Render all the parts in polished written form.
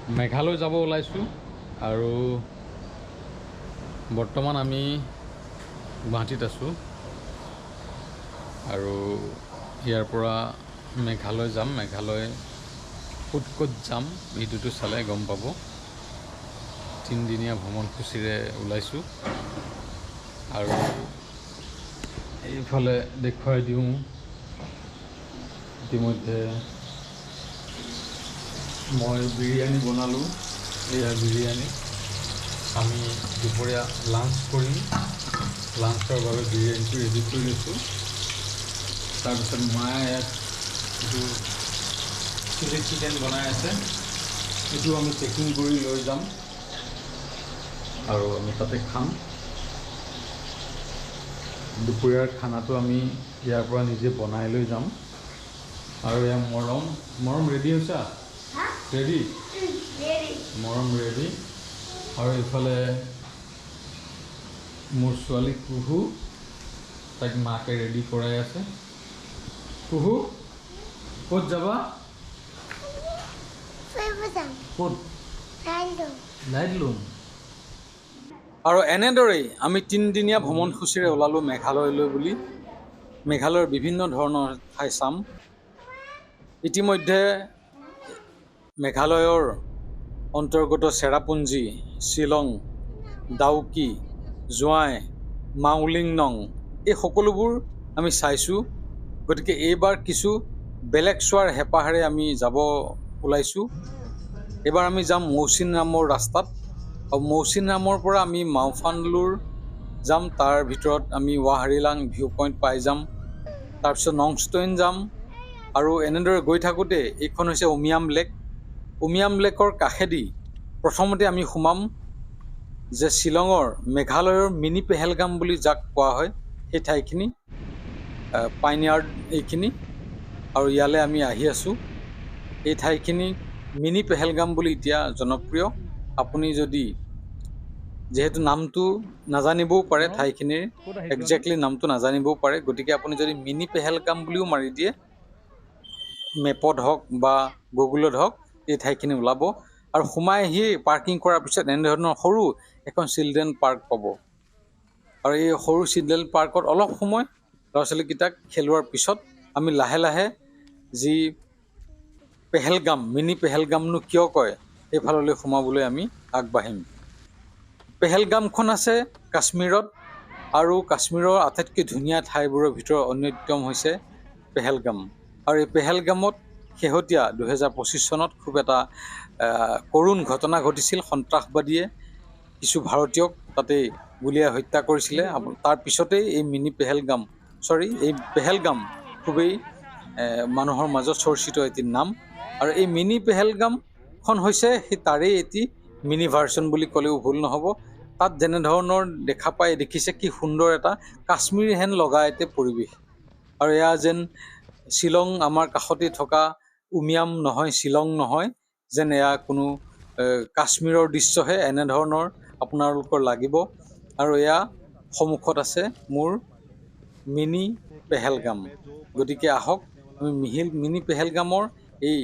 মেঘালয় যাব ওলাইছোঁ আৰু বৰ্তমান আমি গুৱাহাটীত আছোঁ আৰু ইয়াৰ পৰা মেঘালয় যাম। মেঘালয় ক'ত ক'ত যাম ভিডিঅ'টো চালে গম পাব। 3 দিনীয়া ভ্ৰমণসূচীৰে ওলাইছোঁ আৰু এইফালে দেখুৱাই দিওঁ। ইতিমধ্যে মই বিৰিয়ানী বনালোঁ। এয়া বিৰিয়ানী। আমি দুপৰীয়া লাঞ্চ কৰিম। লাঞ্চৰ বাবে বিৰিয়ানীটো ৰেডি কৰি লৈছোঁ। তাৰপিছত মায়ে ইয়াত এইটো চিলি চিকেন বনাই আছে, এইটো আমি পেকিং কৰি লৈ যাম আৰু আমি তাতে খাম। দুপৰীয়াৰ খানাটো আমি ইয়াৰ পৰা নিজে বনাই লৈ যাম। আৰু এয়া মৰম ৰেডি হৈছে? ৰেডি? মৰম ৰেডি। আৰু এইফালে মোৰ ছোৱালী কুহু, তাইক মাকে ৰেডি কৰাই আছে। কুহু, ক'ত যাবা? ক'ত? লাইটলুম। আৰু এনেদৰেই আমি 3 দিনীয়া ভ্ৰমণসূচীৰে ওলালোঁ মেঘালয়লৈ বুলি। মেঘালয়ৰ বিভিন্ন ধৰণৰ ঠাই চাম। ইতিমধ্যে মেঘালয়ৰ অন্তৰ্গত চেৰাপুঞ্জী, শ্বিলং, ডাউকি, জোৱাই, মাউলিংনং এই সকলোবোৰ আমি চাইছোঁ। গতিকে এইবাৰ কিছু বেলেগ চোৱাৰ হেঁপাহেৰে আমি যাব ওলাইছোঁ। এইবাৰ আমি যাম মৌচিনৰামৰ ৰাস্তাত আৰু মৌচিনৰামৰ পৰা আমি মাওফানলুৰ যাম। তাৰ ভিতৰত আমি ৱাহৰিলাং ভিউ পইণ্ট পাই যাম। তাৰপিছত নংষ্টইন যাম আৰু এনেদৰে গৈ থাকোঁতে এইখন হৈছে উমিয়াম লেক। উমিয়াম লেকৰ কাষেদি প্ৰথমতে আমি সোমাম যে শ্বিলঙৰ মেঘালয়ৰ মিনি পেহেলগাম বুলি যাক কোৱা হয় সেই ঠাইখিনি, পাইনয়াৰ্ড এইখিনি। আৰু ইয়ালৈ আমি আহি আছোঁ। এই ঠাইখিনি মিনি পেহেলগাম বুলি এতিয়া জনপ্ৰিয়। আপুনি যদি যিহেতু নামটো নাজানিবও পাৰে, ঠাইখিনিৰ একজেক্টলি নামটো নাজানিবও পাৰে, গতিকে আপুনি যদি মিনি পেহেলগাম বুলিও মাৰি দিয়ে মেপত হওক বা গুগলত হওক এই ঠাইখিনি ওলাব। আৰু সোমাই আহি পাৰ্কিং কৰাৰ পিছত এনেধৰণৰ সৰু এখন চিলড্ৰেন পাৰ্ক পাব। আৰু এই সৰু চিলড্ৰেন পাৰ্কত অলপ সময় ল'ৰা ছোৱালীকেইটাক খেলোৱাৰ পিছত আমি লাহে লাহে যি পেহেলগাম, মিনি পেহেলগামনো কিয় কয় সেইফাললৈ সোমাবলৈ আমি আগবাঢ়িম। পেহেলগামখন আছে কাশ্মীৰত আৰু কাশ্মীৰৰ আটাইতকৈ ধুনীয়া ঠাইবোৰৰ ভিতৰত অন্যতম হৈছে পেহেলগাম। আৰু এই পেহেলগামত শেহতীয়া 2025 চনত খুব এটা কৰুণ ঘটনা ঘটিছিল। সন্ত্ৰাসবাদীয়ে কিছু ভাৰতীয়ক তাতে গুলীয়াই হত্যা কৰিছিলে। তাৰ পিছতেই এই এই পেহেলগাম খুবেই মানুহৰ মাজত চৰ্চিত এটি নাম। আৰু এই মিনি পেহেলগামখন হৈছে সেই তাৰেই এটি মিনি ভাৰ্চন বুলি ক'লেও ভুল নহ'ব। তাত যেনেধৰণৰ দেখিছে কি সুন্দৰ এটা কাশ্মীৰ হেন লগা এটি পৰিৱেশ। আৰু এয়া যেন শ্বিলং আমাৰ কাষতে থকা উমিয়াম নহয়, শ্বিলং নহয়, যেন এয়া কোনো কাশ্মীৰৰ দৃশ্যহে এনেধৰণৰ আপোনালোকৰ লাগিব। আৰু এয়া সন্মুখত আছে মোৰ মিনি পেহেলগাম। গতিকে আহক আমি মিনি পেহেলগামৰ এই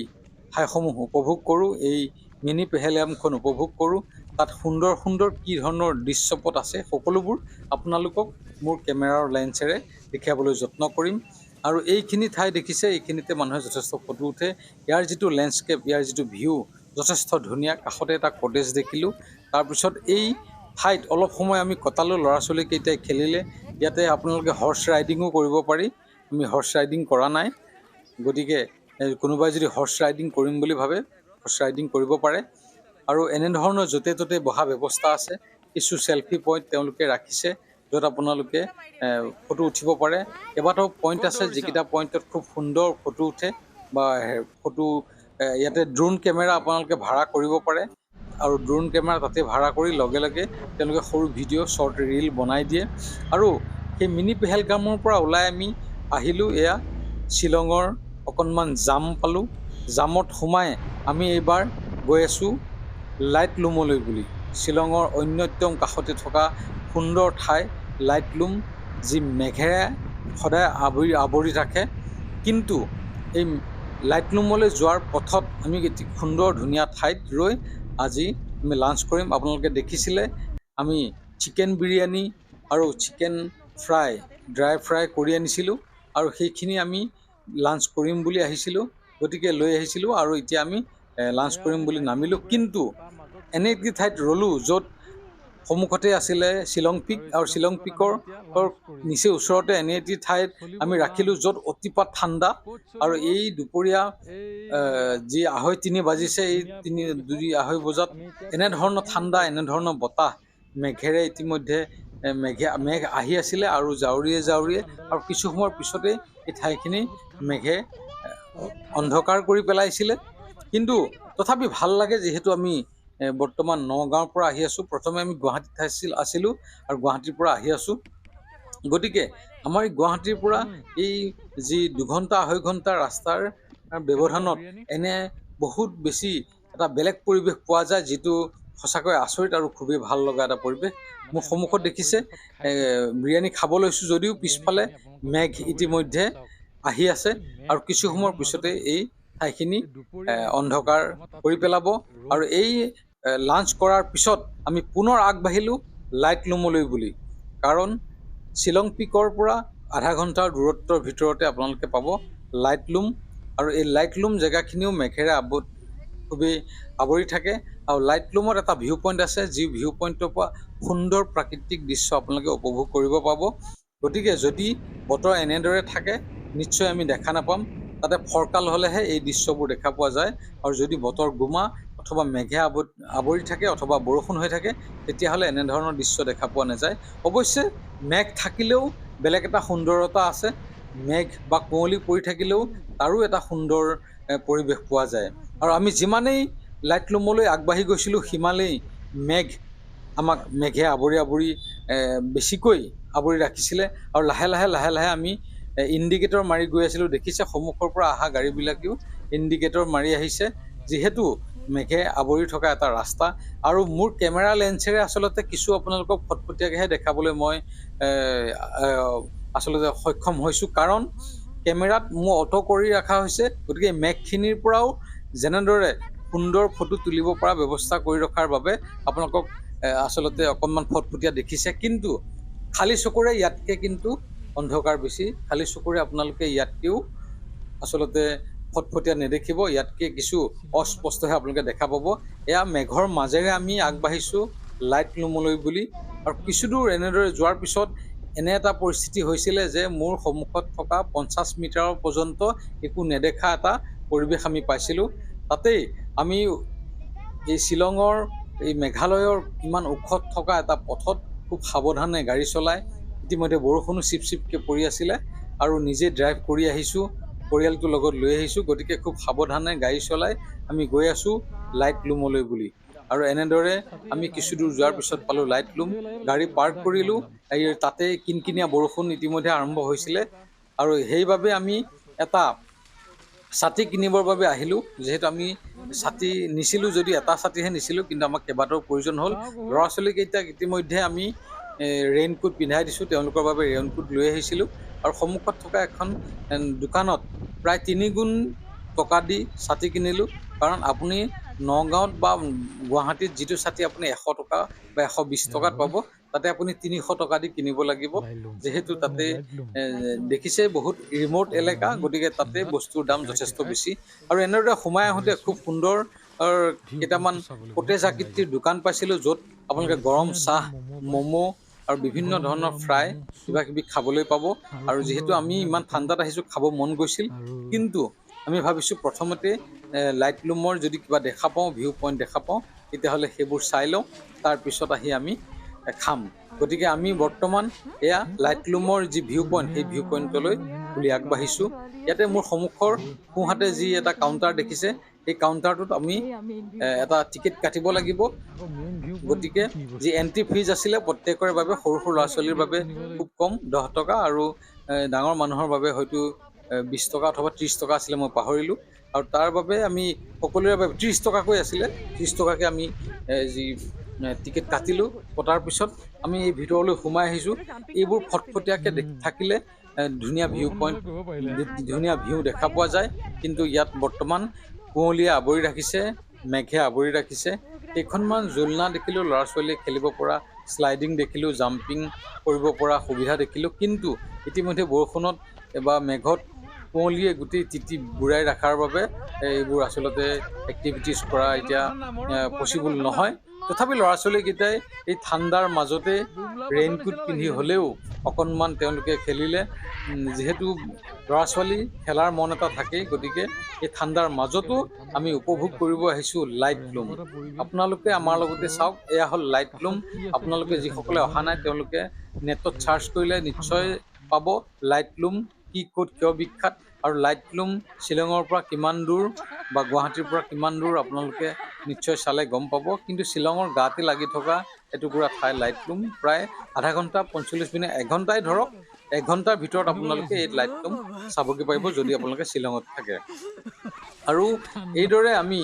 ঠাইসমূহ উপভোগ কৰোঁ, এই মিনি পেহেলগামখন উপভোগ কৰোঁ। তাত সুন্দৰ সুন্দৰ কি ধৰণৰ দৃশ্যপট আছে সকলোবোৰ আপোনালোকক মোৰ কেমেৰাৰ লেন্সেৰে দেখুৱাবলৈ যত্ন কৰিম। আৰু এইখিনি ঠাই দেখিছে, এইখিনিতে মানুহে যথেষ্ট ফটো উঠে। ইয়াৰ যিটো লেণ্ডস্কেপ, ইয়াৰ যিটো ভিউ যথেষ্ট ধুনীয়া। কাষতে এটা কটেজ দেখিলোঁ। তাৰপিছত এই ঠাইত অলপ সময় আমি কটালোঁ। ল'ৰা ছোৱালীকেইটাই খেলিলে। ইয়াতে আপোনালোকে হৰ্চ ৰাইডিঙো কৰিব পাৰি। আমি হৰ্চ ৰাইডিং কৰা নাই, গতিকে কোনোবাই যদি হৰ্চ ৰাইডিং কৰিম বুলি ভাবে হৰ্চ ৰাইডিং কৰিব পাৰে। আৰু এনেধৰণৰ য'তে ত'তে বহা ব্যৱস্থা আছে। কিছু চেলফি পইণ্ট তেওঁলোকে ৰাখিছে য'ত আপোনালোকে ফটো উঠিব পাৰে। কেইবাটাও পইণ্ট আছে যিকেইটা পইণ্টত খুব সুন্দৰ ফটো উঠে বা ইয়াতে ড্ৰোন কেমেৰা আপোনালোকে ভাড়া কৰিব পাৰে। আৰু ড্ৰোন কেমেৰা তাতে ভাড়া কৰি লগে লগে তেওঁলোকে সৰু ভিডিঅ' শ্বৰ্ট ৰীল বনাই দিয়ে। আৰু সেই মিনি পেহেলগামৰ পৰা ওলাই আমি আহিলোঁ এয়া শ্বিলঙৰ অকণমান জাম পালোঁ। জামত সোমাই আমি এইবাৰ গৈ আছোঁ লাইটলুমলৈ বুলি। শ্বিলঙৰ অন্যতম কাষতে থকা সুন্দৰ ঠাই লাইটলুম, যি মেঘেৰে সদায় আৱৰি থাকে। কিন্তু এই লাইটলুমলৈ যোৱাৰ পথত আমি এটি সুন্দৰ ধুনীয়া ঠাইত ৰৈ আজি আমি লাঞ্চ কৰিম। আপোনালোকে দেখিছিলে আমি চিকেন বিৰিয়ানী আৰু চিকেন ফ্ৰাই ড্ৰাই ফ্ৰাই কৰি আনিছিলোঁ আৰু সেইখিনি আমি লাঞ্চ কৰিম বুলি আহিছিলোঁ, গতিকে লৈ আহিছিলোঁ আৰু এতিয়া আমি লাঞ্চ কৰিম বুলি নামিলোঁ। কিন্তু এনে এটি ঠাইত ৰ'লোঁ য'ত সন্মুখতে আছিলে শ্বিলং পিক আৰু শ্বিলং পিকৰ নিচেই ওচৰতে এনে এটি ঠাইত আমি ৰাখিলোঁ য'ত অতিপাত ঠাণ্ডা আৰু এই দুপৰীয়া যি 2:30 বাজিছে, এই 2-2:30 বজাত এনেধৰণৰ ঠাণ্ডা, এনেধৰণৰ বতাহ, মেঘেৰে ইতিমধ্যে মেঘ আহি আছিলে আৰু জাউৰিয়ে আৰু কিছু সময়ৰ পিছতে এই ঠাইখিনি মেঘে অন্ধকাৰ কৰি পেলাইছিলে। কিন্তু তথাপি ভাল লাগে, যিহেতু আমি বৰ্তমান নগাঁৱৰ পৰা আহি আছোঁ। প্ৰথমে আমি গুৱাহাটীত আছিলোঁ আৰু গুৱাহাটীৰ পৰা আহি আছোঁ। গতিকে আমাৰ এই গুৱাহাটীৰ পৰা এই যি 2-2.5 ঘণ্টা ৰাস্তাৰ ব্যৱধানত এনে বহুত বেছি এটা বেলেগ পৰিৱেশ পোৱা যায়, যিটো সঁচাকৈ আচৰিত আৰু খুবেই ভাল লগা এটা পৰিৱেশ। মোৰ সন্মুখত দেখিছে বিৰিয়ানী খাব লৈছোঁ, যদিও পিছফালে মেঘ ইতিমধ্যে আহি আছে আৰু কিছু সময়ৰ পিছতে এই ঠাইখিনি অন্ধকাৰ কৰি পেলাব। আৰু এই লাঞ্চ কৰাৰ পিছত আমি পুনৰ আগবাঢ়িলোঁ লাইটলুমলৈ বুলি, কাৰণ শ্বিলং পিকৰ পৰা আধা ঘণ্টাৰ দূৰত্বৰ ভিতৰতে আপোনালোকে পাব লাইটলুম। আৰু এই লাইটলুম জেগাখিনিও মেঘেৰে খুবেই আৱৰি থাকে আৰু লাইটলুমত এটা ভিউ পইণ্ট আছে, যি ভিউ পইণ্টৰ পৰা সুন্দৰ প্ৰাকৃতিক দৃশ্য আপোনালোকে উপভোগ কৰিব পাব। গতিকে যদি বতৰ এনেদৰে থাকে নিশ্চয় আমি দেখা নাপাম। তাতে ফৰকাল হ'লেহে এই দৃশ্যবোৰ দেখা পোৱা যায়, আৰু যদি বতৰ গোমা অথবা মেঘে আৱৰি থাকে অথবা বৰষুণ হৈ থাকে, তেতিয়াহ'লে এনেধৰণৰ দৃশ্য দেখা পোৱা নাযায়। অৱশ্যে মেঘ থাকিলেও বেলেগ এটা সুন্দৰতা আছে, মেঘ বা কুঁৱলী পৰি থাকিলেও তাৰো এটা সুন্দৰ পৰিৱেশ পোৱা যায়। আৰু আমি যিমানেই লাইটলুমলৈ আগবাঢ়ি গৈছিলোঁ, সিমানেই মেঘে আৱৰি বেছিকৈ আৱৰি ৰাখিছিলে আৰু লাহে লাহে আমি ইণ্ডিকেটৰ মাৰি গৈ আছিলোঁ। দেখিছে সন্মুখৰ পৰা অহা গাড়ীবিলাকেও ইণ্ডিকেটৰ মাৰি আহিছে, যিহেতু মেঘে আৱৰি থকা এটা ৰাস্তা। আৰু মোৰ কেমেৰা লেন্সেৰে আচলতে কিছু আপোনালোকক ফটফটীয়াকৈহে দেখাবলৈ মই আচলতে সক্ষম হৈছোঁ, কাৰণ কেমেৰাত মোৰ অটো কৰি ৰখা হৈছে। গতিকে মেঘখিনিৰ পৰাও যেনেদৰে সুন্দৰ ফটো তুলিব পৰা ব্যৱস্থা কৰি ৰখাৰ বাবে আপোনালোকক আচলতে অকণমান ফটফটীয়া দেখিছে। কিন্তু খালী চকুৰে ইয়াতকৈ কিন্তু অন্ধকাৰ বেছি, খালী চকুৰে আপোনালোকে ইয়াতকৈও আচলতে ফটফটীয়া নেদেখিব, ইয়াতকৈ কিছু অস্পষ্টহে আপোনালোকে দেখা পাব। এয়া মেঘৰ মাজেৰে আমি আগবাঢ়িছোঁ লাইটলুমলৈ বুলি। আৰু কিছু দূৰ এনেদৰে যোৱাৰ পিছত এনে এটা পৰিস্থিতি হৈছিলে যে মোৰ সন্মুখত থকা 50 মিটাৰ পৰ্যন্ত একো নেদেখা এটা পৰিৱেশ আমি পাইছিলোঁ। তাতেই আমি এই শ্বিলঙৰ এই মেঘালয়ৰ ইমান ওখত থকা এটা পথত খুব সাৱধানে গাড়ী চলাই, ইতিমধ্যে বৰষুণো চিপচিপকৈ পৰি আছিলে আৰু নিজে ড্ৰাইভ কৰি আহিছোঁ, পৰিয়ালটোৰ লগত লৈ আহিছোঁ। গতিকে খুব সাৱধানে গাড়ী চলাই আমি গৈ আছোঁ লাইটলুমলৈ বুলি। আৰু এনেদৰে আমি কিছু দূৰ যোৱাৰ পিছত পালোঁ লাইটলুম, গাড়ী পাৰ্ক কৰিলোঁ। তাতে কিনকিনীয়া বৰষুণ ইতিমধ্যে আৰম্ভ হৈছিলে আৰু সেইবাবে আমি এটা ছাতি কিনিবৰ বাবে আহিলোঁ। যিহেতু আমি ছাতি নিছিলোঁ, যদি এটা ছাতিহে নিছিলোঁ, কিন্তু আমাক কেইবাটাও প্ৰয়োজন হ'ল। ল'ৰা ছোৱালীকেইটাক ইতিমধ্যে আমি ৰেইনকোট পিন্ধাই দিছোঁ, তেওঁলোকৰ বাবে ৰেইনকোট লৈ আহিছিলোঁ। আৰু সন্মুখত থকা এখন দোকানত প্ৰায় 3 গুণ টকা দি ছাতি কিনিলোঁ, কাৰণ আপুনি নগাঁৱত বা গুৱাহাটীত যিটো ছাতি আপুনি 100 টকা বা 120 টকাত পাব, তাতে আপুনি 300 টকা দি কিনিব লাগিব। যিহেতু তাতে দেখিছে বহুত ৰিম'ট এলেকা, গতিকে তাতে বস্তুৰ দাম যথেষ্ট বেছি। আৰু এনেদৰে সোমাই আহোঁতে খুব সুন্দৰ কেইটামান কটেজ আকৃতিৰ দোকান পাইছিলোঁ, য'ত আপোনালোকে গৰম চাহ, ম'ম' আৰু বিভিন্ন ধৰণৰ ফ্ৰাই কিবাকিবি খাবলৈ পাব। আৰু যিহেতু আমি ইমান ঠাণ্ডাত আহিছোঁ, খাব মন গৈছিল, কিন্তু আমি ভাবিছোঁ প্ৰথমতে লাইটলুমৰ যদি কিবা দেখা পাওঁ, ভিউ পইণ্ট দেখা পাওঁ, তেতিয়াহ'লে সেইবোৰ চাই লওঁ, তাৰপিছত আহি আমি খাম। গতিকে আমি বৰ্তমান এয়া লাইটলুমৰ যি ভিউ পইণ্ট, সেই ভিউ পইণ্টলৈ বুলি আগবাঢ়িছোঁ। ইয়াতে মোৰ সন্মুখৰ সোঁহাতে যি এটা কাউণ্টাৰ দেখিছে, সেই কাউণ্টাৰটোত আমি এটা টিকেট কাটিব লাগিব। গতিকে যি এণ্ট্ৰি ফিজ আছিলে প্ৰত্যেকৰে বাবে, সৰু ল'ৰা ছোৱালীৰ বাবে খুব কম 10 টকা, আৰু ডাঙৰ মানুহৰ বাবে হয়তো 20 টকা অথবা 30 টকা আছিলে, মই পাহৰিলোঁ। আৰু তাৰ বাবে আমি সকলোৰে বাবে 30 টকাকৈ আছিলে, 30 টকাকৈ আমি যি টিকেট কাটিলোঁ। কটাৰ পিছত আমি এই ভিতৰলৈ সোমাই আহিছোঁ। এইবোৰ ফটফটীয়াকৈ থাকিলে ধুনীয়া ভিউ পইণ্ট, ধুনীয়া ভিউ দেখা পোৱা যায়। কিন্তু ইয়াত বৰ্তমান কুঁৱলীয়ে আৱৰি ৰাখিছে, মেঘে আৱৰি ৰাখিছে। কেইখনমান জোলনা দেখিলোঁ, ল'ৰা ছোৱালীয়ে খেলিব পৰা শ্লাইডিং দেখিলোঁ, জাম্পিং কৰিব পৰা সুবিধা দেখিলোঁ। কিন্তু ইতিমধ্যে বৰষুণত বা মেঘত কুঁৱলীয়ে গোটেই তিতি বুৰাই ৰখাৰ বাবে এইবোৰ আচলতে এক্টিভিটিছ কৰা এতিয়া পচিবল নহয়। তথাপি ল'ৰা ছোৱালীকেইটাই এই ঠাণ্ডাৰ মাজতে ৰেইনকোট পিন্ধি হ'লেও অকণমান তেওঁলোকে খেলিলে। যিহেতু ল'ৰা ছোৱালী খেলাৰ মন এটা থাকেই, গতিকে এই ঠাণ্ডাৰ মাজতো আমি উপভোগ কৰিব আহিছোঁ লাইট লুম। আপোনালোকে আমাৰ লগতে চাওক, এয়া হ'ল লাইট লুম। আপোনালোকে যিসকলে অহা নাই তেওঁলোকে নেটত চাৰ্চ কৰিলে নিশ্চয় পাব লাইট লুম কি, ক'ত, কিয় বিখ্যাত, আৰু লাইট লুম শ্বিলঙৰ পৰা কিমান দূৰ বা গুৱাহাটীৰ পৰা কিমান দূৰ আপোনালোকে নিশ্চয় চালে গম পাব। কিন্তু শ্বিলঙৰ গাতে লাগি থকা এটুকুৰা ঠাই লাইট লুম, প্ৰায় আধা ঘণ্টা 45 মিনিট, এঘণ্টাই ধৰক, এঘণ্টাৰ ভিতৰত আপোনালোকে এই লাইট লুম চাবগৈ পাৰিব যদি আপোনালোকে শ্বিলঙত থাকে। আৰু এইদৰে আমি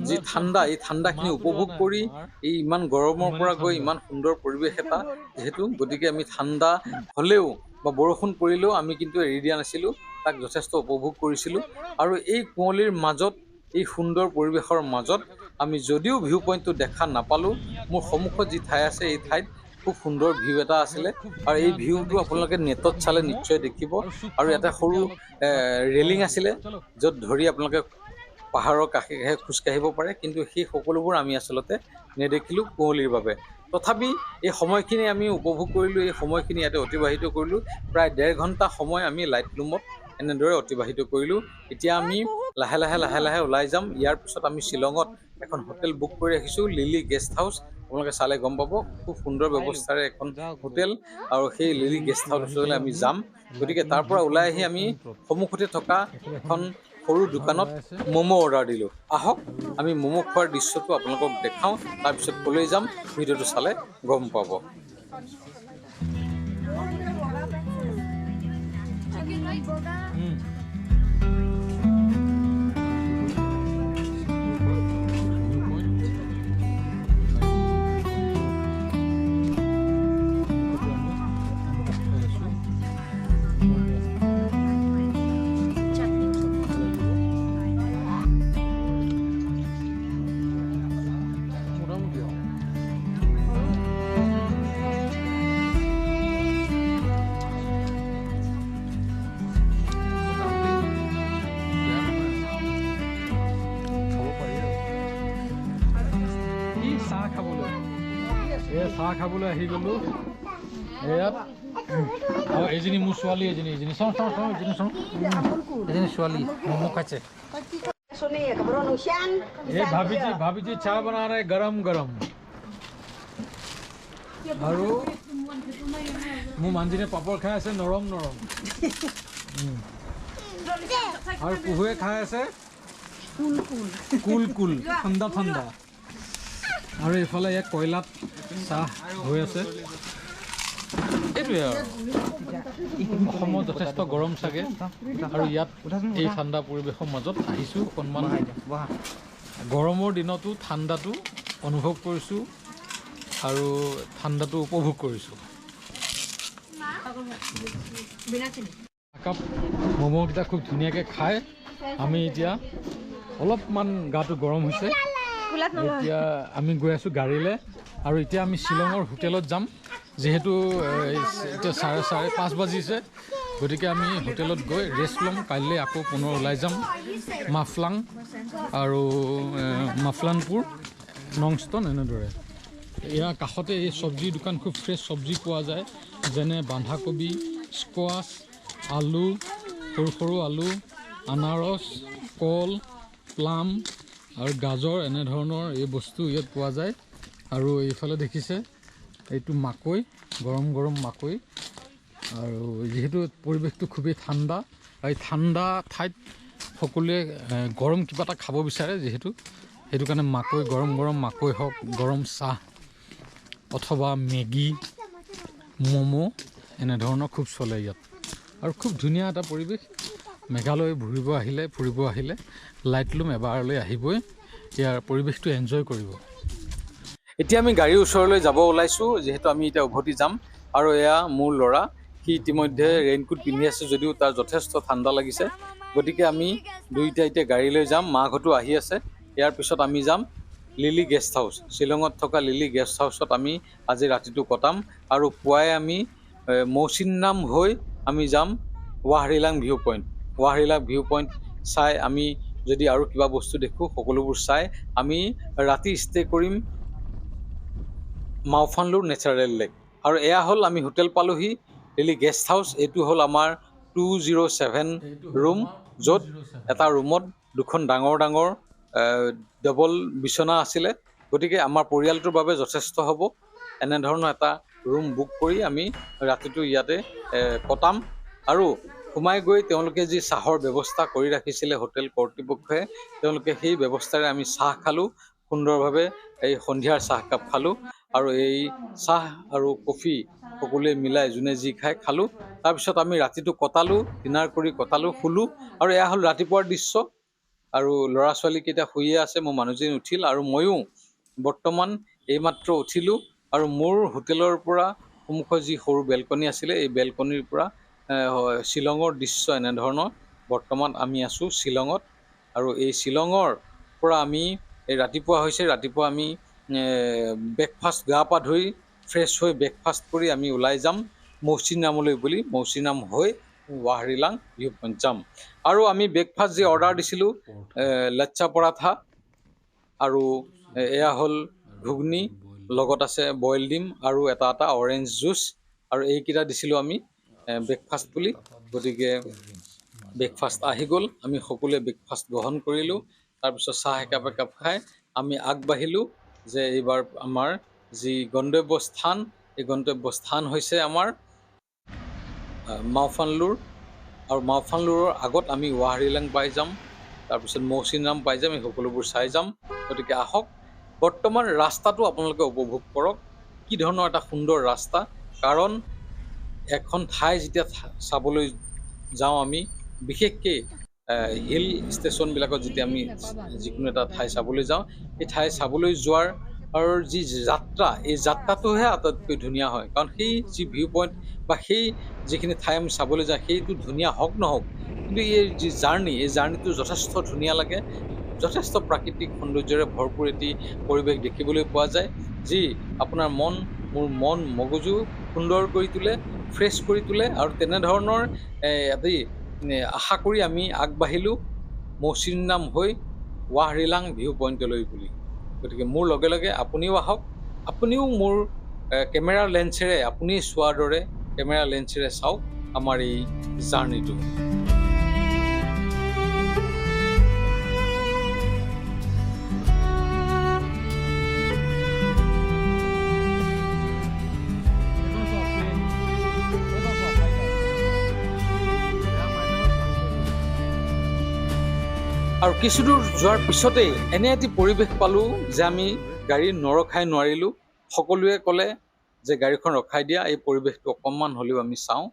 যি ঠাণ্ডা, এই ঠাণ্ডাখিনি উপভোগ কৰি এই ইমান গৰমৰ পৰা গৈ ইমান সুন্দৰ পৰিৱেশ এটা যিহেতু, গতিকে আমি ঠাণ্ডা হ'লেও বা বৰষুণ পৰিলেও আমি কিন্তু এৰি দিয়া নাছিলোঁ, তাক যথেষ্ট উপভোগ কৰিছিলোঁ। আৰু এই কুঁৱলীৰ মাজত, এই সুন্দৰ পৰিৱেশৰ মাজত আমি যদিও ভিউ পইণ্টটো দেখা নাপালোঁ, মোৰ সন্মুখত যি ঠাই আছে এই ঠাইত খুব সুন্দৰ ভিউ এটা আছিলে। আৰু এই ভিউটো আপোনালোকে নেটত চালে নিশ্চয় দেখিব। আৰু এটা সৰু ৰেলিং আছিলে য'ত ধৰি আপোনালোকে পাহাৰৰ কাষে কাষে খোজকাঢ়িব পাৰে। কিন্তু সেই সকলোবোৰ আমি আচলতে নেদেখিলোঁ কুঁৱলীৰ বাবে। তথাপি এই সময়খিনি আমি উপভোগ কৰিলোঁ, এই সময়খিনি ইয়াতে অতিবাহিত কৰিলোঁ। প্ৰায় 1.5 ঘণ্টা সময় আমি লাইট লুমত এনেদৰে অতিবাহিত কৰিলোঁ। এতিয়া আমি লাহে লাহে ওলাই যাম। ইয়াৰ পিছত আমি শ্বিলঙত এখন হোটেল বুক কৰি ৰাখিছোঁ, লিলি গেষ্ট হাউচ। আপোনালোকে চালে গম পাব, খুব সুন্দৰ ব্যৱস্থাৰে এখন হোটেল, আৰু সেই লিলি গেষ্ট হাউচলৈ আমি যাম। গতিকে তাৰ পৰা ওলাই আহি আমি সন্মুখতে থকা এখন সৰু দোকানত ম'ম' অৰ্ডাৰ দিলোঁ। আহক আমি ম'ম' খোৱাৰ দৃশ্যটো আপোনালোকক দেখাওঁ, তাৰপিছত ক'লৈ যাম ভিডিঅ'টো চালে গম পাব। চাহ খাবলৈ আহি গ'লোঁ ইয়াত। আৰু এজনী মোৰ ছোৱালী, এজনী চাওঁ এজনী ছোৱালী ম'ম' খাইছে। এই ভাবিজি চাহ বনা ৰহে গৰম গৰম। আৰু মোৰ মানুহজনীয়ে পাপৰ খাই আছে নৰম নৰম, আৰু কুহুৱে খাই আছে কুল কুল ঠাণ্ডা ঠাণ্ডা। আৰু এইফালে ইয়াত কয়লাত চাহ হৈ আছে। এইটোৱে আৰু অসমত যথেষ্ট গৰম চাগে, আৰু ইয়াত এই ঠাণ্ডা পৰিৱেশৰ মাজত আহিছোঁ। অকণমান গৰমৰ দিনতো ঠাণ্ডাটো অনুভৱ কৰিছোঁ আৰু ঠাণ্ডাটো উপভোগ কৰিছোঁ। একাপ ম'ম'কেইটা খুব ধুনীয়াকৈ খাই আমি এতিয়া অলপমান গাটো গৰম হৈছে, এতিয়া আমি গৈ আছোঁ গাড়ীলৈ। আৰু এতিয়া আমি শ্বিলঙৰ হোটেলত যাম, যিহেতু এতিয়া 5:30 বাজিছে। গতিকে আমি হোটেলত গৈ ৰেষ্ট ল'ম, কাইলৈ আকৌ পুনৰ ওলাই যাম মাফলাং আৰু মাফলানপুৰ, নংষ্টন এনেদৰে। ইয়াৰ কাষতে এই চব্জিৰ দোকান, খুব ফ্ৰেছ চব্জি পোৱা যায়, যেনে বন্ধাকবি, স্কোৱাছ, আলু, সৰু সৰু আলু, আনাৰস, কল, প্লাম আৰু গাজৰ, এনেধৰণৰ এই বস্তু ইয়াত পোৱা যায়। আৰু এইফালে দেখিছে এইটো মাকৈ, গৰম গৰম মাকৈ। আৰু যিহেতু পৰিৱেশটো খুবেই ঠাণ্ডা, এই ঠাণ্ডা ঠাইত সকলোৱে গৰম কিবা এটা খাব বিচাৰে, যিহেতু সেইটো কাৰণে মাকৈ, গৰম গৰম মাকৈ হওক, গৰম চাহ অথবা মেগী, ম'ম' এনেধৰণৰ খুব চলে ইয়াত। আৰু খুব ধুনীয়া এটা পৰিৱেশ। মেঘালয় ফুৰিব আহিলে লাইট লুম এবাৰলৈ আহিবই, ইয়াৰ পৰিৱেশটো এনজয় কৰিব। এতিয়া আমি গাড়ীৰ ওচৰলৈ যাব ওলাইছোঁ, যিহেতু আমি এতিয়া উভতি যাম। আৰু এয়া মোৰ ল'ৰা, সি সি ইতিমধ্যে ৰেইনকোট পিন্ধি আছে যদিও তাৰ যথেষ্ট ঠাণ্ডা লাগিছে। গতিকে আমি দুইটা এতিয়া গাড়ী লৈ যাম। মাহঁতো আহি আছে। ইয়াৰ পিছত আমি যাম লিলি গেষ্ট হাউচ। শ্বিলঙত থকা লিলি গেষ্ট হাউচত আমি আজি ৰাতিটো কটাম আৰু পুৱাই আমি মৌচিনৰাম হৈ আমি যাম ৱাহৰিলাং ভিউ পইণ্ট। ৱাহৰিলাং ভিউ পইণ্ট চাই আমি যদি আৰু কিবা বস্তু দেখোঁ সকলোবোৰ চাই আমি ৰাতি ষ্টে কৰিম মাওফানলুৰ নেচাৰেল লেক। আৰু এয়া হ'ল আমি হোটেল পালোহি লিলি গেষ্ট হাউচ। এইটো হ'ল আমাৰ 207 ৰুম, য'ত এটা ৰুমত দুখন ডাঙৰ ডাঙৰ ডাবল বিচনা আছিলে। গতিকে আমাৰ পৰিয়ালটোৰ বাবে যথেষ্ট হ'ব। এনেধৰণৰ এটা ৰুম বুক কৰি আমি ৰাতিটো ইয়াতে কটাম। আৰু সোমাই গৈ তেওঁলোকে যি চাহৰ ব্যৱস্থা কৰি ৰাখিছিলে হোটেল কৰ্তৃপক্ষই, তেওঁলোকে সেই ব্যৱস্থাৰে আমি চাহ খালোঁ সুন্দৰভাৱে। এই সন্ধিয়াৰ চাহকাপ খালোঁ আৰু এই চাহ আৰু কফি সকলোৱে মিলাই যোনে যি খাই খালোঁ। তাৰপিছত আমি ৰাতিটো কটালোঁ, ডিনাৰ কৰি কটালোঁ, শুলোঁ। আৰু এয়া হ'ল ৰাতিপুৱাৰ দৃশ্য। আৰু ল'ৰা ছোৱালীকেইটা শুইয়ে আছে, মোৰ মানুহজনী উঠিল আৰু ময়ো বৰ্তমান এইমাত্ৰ উঠিলোঁ। আৰু মোৰ হোটেলৰ পৰা সন্মুখৰ যি সৰু বেলকনি আছিলে, এই বেলকনিৰ পৰা শ্বিলঙৰ দৃশ্য এনেধৰণৰ। বৰ্তমান আমি আছোঁ শ্বিলঙত। আৰু এই শ্বিলঙৰ পৰা আমি এই ৰাতিপুৱা হৈছে, ৰাতিপুৱা আমি ব্ৰেকফাষ্ট গা পা ধুই ফ্ৰেছ হৈ ব্ৰেকফাষ্ট কৰি আমি ওলাই যাম মৌচিনৰামলৈ বুলি। মৌচিনৰাম হৈ ৱাহৰিলাং ভিউ পইণ্ট যাম। আৰু আমি ব্ৰেকফাষ্ট যি অৰ্ডাৰ দিছিলোঁ লাচ্ছা পৰাঠা আৰু এয়া হ'ল ঘুগনি, লগত আছে বইল ডিম আৰু এটা অৰেঞ্জ জুচ, আৰু এইকেইটা দিছিলোঁ আমি ব্ৰেকফাষ্ট বুলি। গতিকে ব্ৰেকফাষ্ট আহি গ'ল, আমি সকলোৱে ব্ৰেকফাষ্ট গ্ৰহণ কৰিলোঁ। তাৰপিছত চাহ একাপ খাই আমি আগবাঢ়িলোঁ যে এইবাৰ আমাৰ যি গন্তব্যস্থান, এই গন্তব্যস্থান হৈছে আমাৰ মাওফানলুৰ। আৰু মাওফানলুৰৰ আগত আমি ৱাহৰিলাং পাই যাম, তাৰপিছত মৌচিনৰাম পাই যাম। এই সকলোবোৰ চাই যাম। গতিকে আহক, বৰ্তমান ৰাস্তাটো আপোনালোকে উপভোগ কৰক। কি ধৰণৰ এটা সুন্দৰ ৰাস্তা। কাৰণ এখন ঠাই যেতিয়া চাবলৈ যাওঁ আমি, বিশেষকৈ হিল ষ্টেচনবিলাকত যেতিয়া আমি যিকোনো এটা ঠাই চাবলৈ যাওঁ, এই ঠাই চাবলৈ যোৱাৰ আৰু যি যাত্ৰা, এই যাত্ৰাটোহে আটাইতকৈ ধুনীয়া হয়। কাৰণ সেই যি ভিউ পইণ্ট বা সেই যিখিনি ঠাই আমি চাবলৈ যাওঁ, সেইটো ধুনীয়া হওক নহওক, কিন্তু এই যি জাৰ্ণি, এই জাৰ্ণিটো যথেষ্ট ধুনীয়া লাগে। যথেষ্ট প্ৰাকৃতিক সৌন্দৰ্যৰে ভৰপূৰ এটি পৰিৱেশ দেখিবলৈ পোৱা যায়, যি আপোনাৰ মোৰ মন মগজু সুন্দৰ কৰি তোলে, ফ্ৰেছ কৰি তোলে। আৰু তেনেধৰণৰ এটি আশা কৰি আমি আগবাঢ়িলোঁ মৌচিনৰাম হৈ ৱাহৰিলাং ভিউ পইণ্টলৈ বুলি। গতিকে মোৰ লগে লগে আপুনিও আহক, আপুনিও মোৰ কেমেৰা লেন্সেৰে, আপুনি চোৱাৰ দৰে কেমেৰা লেন্সেৰে চাওক আমাৰ এই জাৰ্ণিটো। আৰু কিছু দূৰ যোৱাৰ পিছতেই এনে এটি পৰিৱেশ পালোঁ যে আমি গাড়ী নৰখাই নোৱাৰিলোঁ। সকলোৱে ক'লে যে গাড়ীখন ৰখাই দিয়া, এই পৰিৱেশটো অকণমান হ'লেও আমি চাওঁ,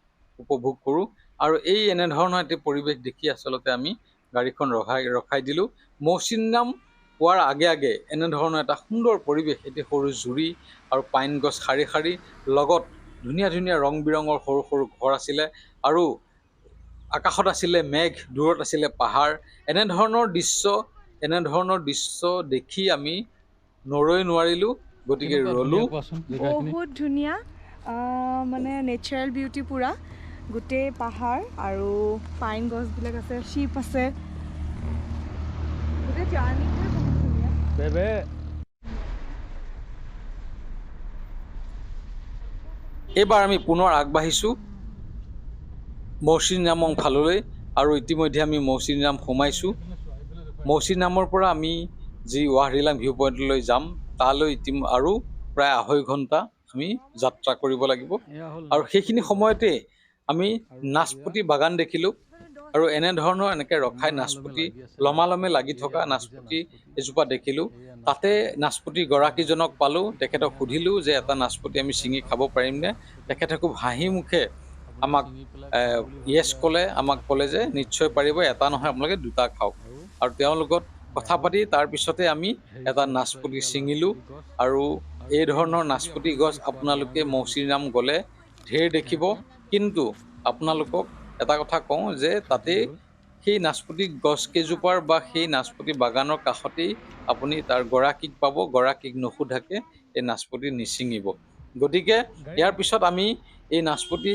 উপভোগ কৰোঁ। আৰু এই এনেধৰণৰ এটি পৰিৱেশ দেখি আচলতে আমি গাড়ীখন ৰখাই দিলোঁ। মৌচিনৰাম পোৱাৰ আগে আগে এনেধৰণৰ এটা সুন্দৰ পৰিৱেশ, এটি সৰু জুৰি আৰু পাইন গছ শাৰী শাৰী, লগত ধুনীয়া ধুনীয়া ৰং বিৰঙৰ সৰু সৰু ঘৰ আছিলে। আৰু আকাশত আছিলে মেঘ, দূৰত আছিলে পাহাৰ। এনেধৰণৰ দৃশ্য দেখি আমি নৰৈ নোৱাৰিলোঁ। গতিকে ৰ'লোঁ। বহুত ধুনীয়া, মানে নেচাৰেল বিউটি পুৰা। গোটেই পাহাৰ আৰু পাইন গছবিলাক আছে, শ্বিপ আছে। গোটেই জাৰ্ণিটোৱে বহুত ধুনীয়া। এইবাৰ আমি পুনৰ আগবাঢ়িছোঁ মৌচিনৰামৰ ফাললৈ। আৰু ইতিমধ্যে আমি মৌচিনৰাম সোমাইছোঁ। মৌচিনৰামৰ পৰা আমি যি ৱাহৰিলাং ভিউ পইণ্টলৈ যাম, তালৈ আৰু প্ৰায় 2.5 ঘণ্টা আমি যাত্ৰা কৰিব লাগিব। আৰু সেইখিনি সময়তে আমি নাচপতি বাগান দেখিলোঁ। আৰু এনেকৈ ৰখাই নাচপতি লমালমে লাগি থকা নাচপতি এজোপা দেখিলোঁ। তাতে নাচপতি গৰাকীজনক পালোঁ, তেখেতক সুধিলোঁ যে এটা নাচপতি আমি ছিঙি খাব পাৰিমনে। তেখেতে খুব হাঁহি মুখে আমাক য়েছ ক'লে, আমাক ক'লে যে নিশ্চয় পাৰিব, এটা নহয় আপোনালোকে 2টা খাওক। আৰু তেওঁৰ লগত কথা পাতি তাৰপিছতে আমি এটা নাচপতি ছিঙিলোঁ। আৰু এই ধৰণৰ নাচপতি গছ আপোনালোকে মৌচিনৰাম গ'লে ঢেৰ দেখিব। কিন্তু আপোনালোকক এটা কথা কওঁ যে তাতে সেই নাচপতি গছকেইজোপাৰ বা সেই নাচপতি বাগানৰ কাষতেই আপুনি তাৰ গৰাকীক পাব, গৰাকীক নুসুধাকে এই নাচপতি নিছিঙিব। গতিকে ইয়াৰ পিছত আমি এই নাচপতি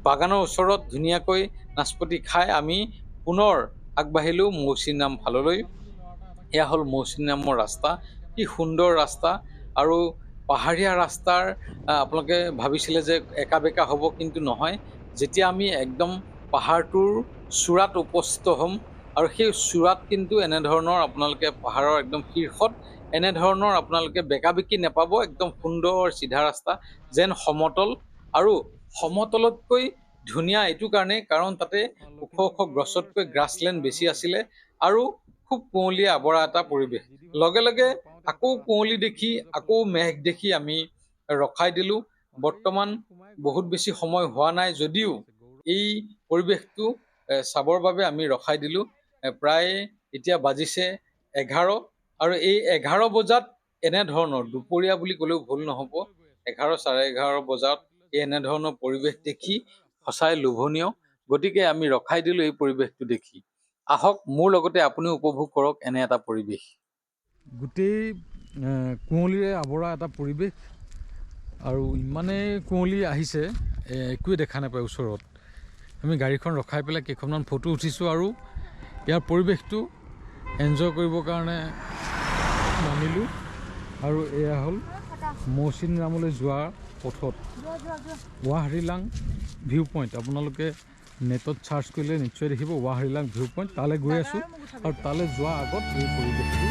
বাগানৰ ওচৰত ধুনীয়াকৈ নাচপতি খাই আমি পুনৰ আগবাঢ়িলোঁ মৌচিনৰাম ফাললৈ। এয়া হ'ল মৌচিনৰামৰ ৰাস্তা, কি সুন্দৰ ৰাস্তা। আৰু পাহাৰীয়া ৰাস্তাৰ আপোনালোকে ভাবিছিলে যে একা বেকা হ'ব, কিন্তু নহয়। যেতিয়া আমি একদম পাহাৰটোৰ চূড়াত উপস্থিত হ'ম, আৰু সেই চূড়াত কিন্তু এনেধৰণৰ আপোনালোকে পাহাৰৰ একদম শীৰ্ষত এনেধৰণৰ আপোনালোকে বেকা বেকি নাপাব, একদম সুন্দৰ চিধা ৰাস্তা যেন সমতল। আৰু সমতলতকৈ ধুনীয়া এইটো কাৰণে কাৰণ তাতে ওখ ওখ গছতকৈ গ্ৰাছলেণ্ড বেছি আছিলে আৰু খুব কুঁৱলীয়া আৱৰা এটা পৰিৱেশ। লগে লগে আকৌ কুঁৱলী দেখি আকৌ মেঘ দেখি আমি ৰখাই দিলোঁ। বৰ্তমান বহুত বেছি সময় হোৱা নাই যদিও এই পৰিৱেশটো চাবৰ বাবে আমি ৰখাই দিলোঁ। প্ৰায় এতিয়া বাজিছে 11, আৰু এই 11 বজাত এনেধৰণৰ দুপৰীয়া বুলি ক'লেও ভুল নহ'ব, 11, 11:30 বজাত এনেধৰণৰ পৰিৱেশ দেখি সঁচাই লোভনীয়। গতিকে আমি ৰখাই দিলোঁ এই পৰিৱেশটো দেখি। আহক মোৰ লগতে আপুনিও উপভোগ কৰক এনে এটা পৰিৱেশ। গোটেই কুঁৱলীৰে আৱৰা এটা পৰিৱেশ, আৰু ইমানেই কুঁৱলী আহিছে একোৱে দেখা নাপায় ওচৰত। আমি গাড়ীখন ৰখাই পেলাই কেইখনমান ফটো উঠিছোঁ আৰু ইয়াৰ পৰিৱেশটো এনজয় কৰিবৰ কাৰণে নামিলোঁ। আৰু এয়া হ'ল মৌচিনৰামলৈ যোৱাৰ পথত ৱাহ ৰিলাং ভিউ পইণ্ট। আপোনালোকে নেটত চাৰ্চ কৰিলে নিশ্চয় দেখিব ৱাহ ৰিলাং ভিউ পইণ্ট। তালৈ গৈ আছোঁ, আৰু তালৈ যোৱাৰ আগত এই পৰিৱেশটো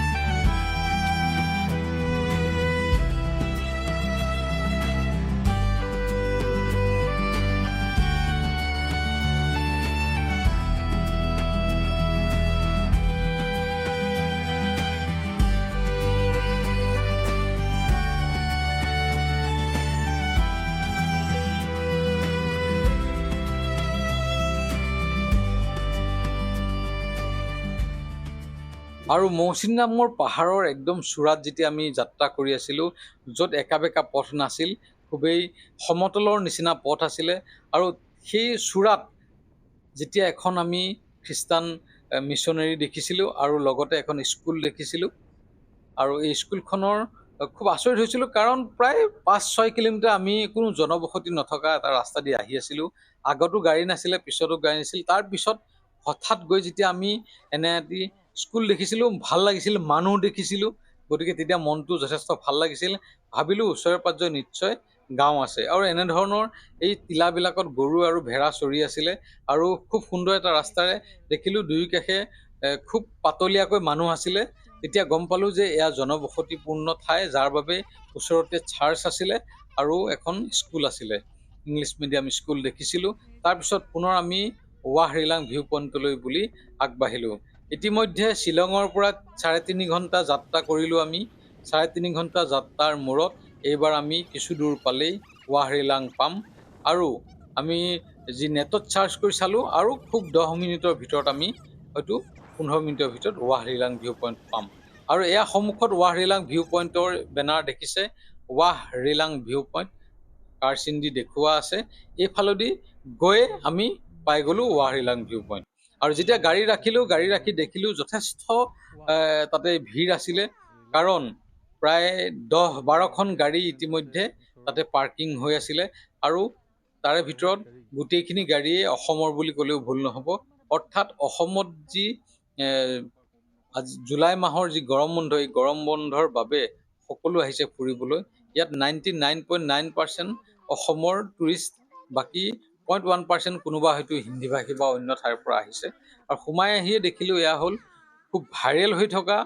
আৰু মৌচিনৰামৰ পাহাৰৰ একদম চূড়াত যেতিয়া আমি যাত্ৰা কৰি আছিলোঁ, য'ত একা বেকা পথ নাছিল, খুবেই সমতলৰ নিচিনা পথ আছিলে, আৰু সেই চূড়াত যেতিয়া এখন আমি খ্ৰীষ্টান মিছনেৰী দেখিছিলোঁ আৰু লগতে এখন স্কুল দেখিছিলোঁ। আৰু এই স্কুলখনৰ খুব আচৰিত হৈছিলোঁ, কাৰণ প্ৰায় 5-6 কিলোমিটাৰ আমি কোনো জনবসতি নথকা এটা ৰাস্তা দি আহি আছিলোঁ। আগতো গাড়ী নাছিলে, পিছতো গাড়ী নাছিল। তাৰপিছত হঠাৎ গৈ যেতিয়া আমি এনে এটি স্কুল দেখিছিলোঁ, ভাল লাগিছিল, মানুহ দেখিছিলোঁ। গতিকে তেতিয়া মনটো যথেষ্ট ভাল লাগিছিল। ভাবিলোঁ ওচৰে পাঁজৰে নিশ্চয় গাঁও আছে, আৰু এনেধৰণৰ এই টিলাবিলাকত গৰু আৰু ভেড়া চৰি আছিলে। আৰু খুব সুন্দৰ এটা ৰাস্তাৰে দেখিলোঁ দুয়ো কাষে খুব পাতলীয়াকৈ মানুহ আছিলে। তেতিয়া গম পালোঁ যে এয়া জনবসতিপূৰ্ণ ঠাই, যাৰ বাবে ওচৰতে চাৰ্চ আছিলে আৰু এখন স্কুল আছিলে, ইংলিছ মিডিয়াম স্কুল দেখিছিলোঁ। তাৰপিছত পুনৰ আমি ৱাহ ৰিলাং ভিউ পইণ্টলৈ বুলি আগবাঢ়িলোঁ। ইতিমধ্যে শ্বিলঙৰ পৰা 3.5 ঘণ্টা যাত্ৰা কৰিলোঁ আমি। 3.5 ঘণ্টা যাত্ৰাৰ মূৰত এইবাৰ আমি কিছু দূৰ পালেই ৱাহ ৰিলাং পাম। আৰু আমি যি নেটত চাৰ্চ কৰি চালোঁ, আৰু খুব 10 মিনিটৰ ভিতৰত আমি হয়তো 15 মিনিটৰ ভিতৰত ৱাহ ৰিলাং ভিউ পইণ্ট পাম। আৰু এয়া সন্মুখত ৱাহ ৰিলাং ভিউ পইণ্টৰ বেনাৰ দেখিছে, ৱাহ ৰিলাং ভিউ পইণ্ট কাৰচিন দি দেখুওৱা আছে। এইফালেদি গৈ আমি পাই গ'লোঁ ৱাহ ৰিলাং ভিউ পইণ্ট। আৰু যেতিয়া গাড়ী ৰাখিলোঁ, গাড়ী ৰাখি দেখিলোঁ যথেষ্ট তাতে ভিৰ আছিলে, কাৰণ প্ৰায় 10-12খন গাড়ী ইতিমধ্যে তাতে পাৰ্কিং হৈ আছিলে। আৰু তাৰে ভিতৰত গোটেইখিনি গাড়ীয়ে অসমৰ বুলি ক'লেও ভুল নহ'ব। অৰ্থাৎ অসমত যি আজি জুলাই মাহৰ যি গৰম বন্ধ, এই গৰম বন্ধৰ বাবে সকলো আহিছে ফুৰিবলৈ। ইয়াত 99.9% অসমৰ টুৰিষ্ট, বাকী 0.1% কোনোবা হয়তো হিন্দী ভাষী বা অন্য ঠাইৰ পৰা আহিছে। আৰু সোমাই আহিয়ে দেখিলোঁ এয়া হ'ল খুব ভাইৰেল হৈ থকা,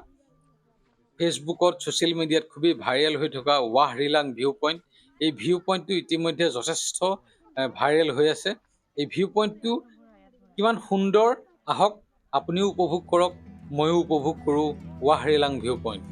ফেচবুকত ছ'চিয়েল মিডিয়াত খুবেই ভাইৰেল হৈ থকা ৱাহ ৰিলাং ভিউ পইণ্ট। এই ভিউ পইণ্টটো ইতিমধ্যে যথেষ্ট ভাইৰেল হৈ আছে। এই ভিউ পইণ্টটো কিমান সুন্দৰ, আহক আপুনিও উপভোগ কৰক, ময়ো উপভোগ কৰোঁ ৱাহ ৰিলাং ভিউ পইণ্ট।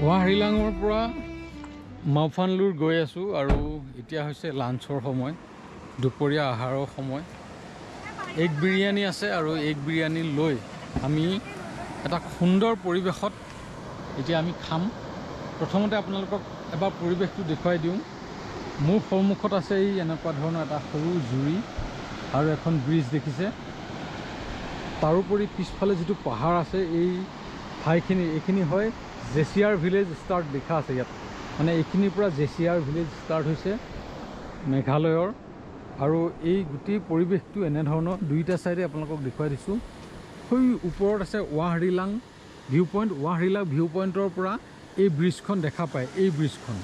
ৱাহৰিলাঙৰ পৰা মাওফানলুৰ গৈ আছোঁ আৰু এতিয়া হৈছে লাঞ্চৰ সময়, দুপৰীয়া আহাৰৰ সময়। এগ বিৰিয়ানী আছে আৰু এগ বিৰিয়ানী লৈ আমি এটা সুন্দৰ পৰিৱেশত এতিয়া আমি খাম। প্ৰথমতে আপোনালোকক এবাৰ পৰিৱেশটো দেখুৱাই দিওঁ। মোৰ সন্মুখত আছে এই এনেকুৱা ধৰণৰ এটা সৰু জুৰি আৰু এখন ব্ৰিজ দেখিছে। তাৰোপৰি পিছফালে যিটো পাহাৰ আছে, এই এইখিনি হয় জেচিয়াৰ ভিলেজ ষ্টাৰ্ট লিখা আছে ইয়াত। মানে এইখিনিৰ পৰা জেচিয়াৰ ভিলেজ ষ্টাৰ্ট হৈছে মেঘালয়ৰ। আৰু এই গোটেই পৰিৱেশটো এনেধৰণৰ, দুইটা ছাইডে আপোনালোকক দেখুৱাই দিছোঁ। সেই ওপৰত আছে ৱাহৰিলাং ভিউ পইণ্ট। ৱাহৰিলাং ভিউ পইণ্টৰ পৰা এই ব্ৰিজখন দেখা পায়। এই ব্ৰিজখন,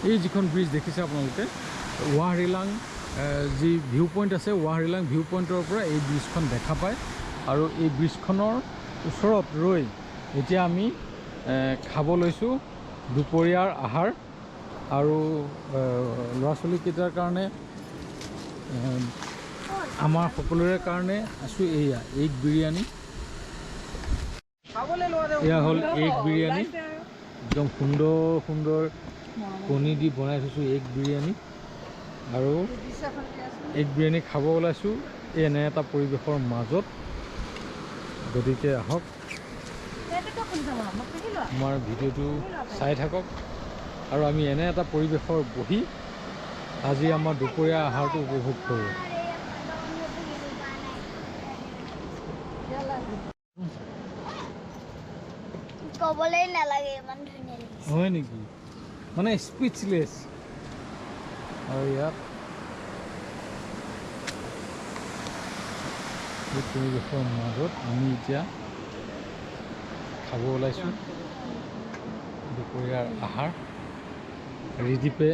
এই যিখন ব্ৰিজ দেখিছে আপোনালোকে, ৱাহৰিলাং যি ভিউ পইণ্ট আছে, ৱাহৰিলাং ভিউ পইণ্টৰ পৰা এই ব্ৰিজখন দেখা পায়। আৰু এই ব্ৰিজখনৰ ওচৰত ৰৈ এতিয়া আমি খাব লৈছোঁ দুপৰীয়াৰ আহাৰ। আৰু ল'ৰা ছোৱালীকেইটাৰ কাৰণে, আমাৰ সকলোৰে কাৰণে আছোঁ এয়া এগ বিৰিয়ানী। এয়া হ'ল এগ বিৰিয়ানী, একদম সুন্দৰ সুন্দৰ কণী দি বনাই থৈছোঁ এগ বিৰিয়ানী। আৰু এগ বিৰিয়ানী খাব ওলাইছোঁ এনে এটা পৰিৱেশৰ মাজত। গতিকে আহক, আমাৰ ভিডিঅ'টো চাই থাকক আৰু আমি এনে এটা পৰিৱেশৰ বহি আজি আমাৰ দুপৰীয়া আহাৰটো উপভোগ কৰোঁ। ক'বলৈ নালাগে, ইমান ধুনীয়া লাগিছে। হয় নেকি? মানে স্পীচলেছ। আৰু ইয়াত এই পৰিৱেশৰ মাজত আমি এতিয়া খাব ওলাইছোঁ দুপৰীয়াৰ আহাৰ। ৰিদীপে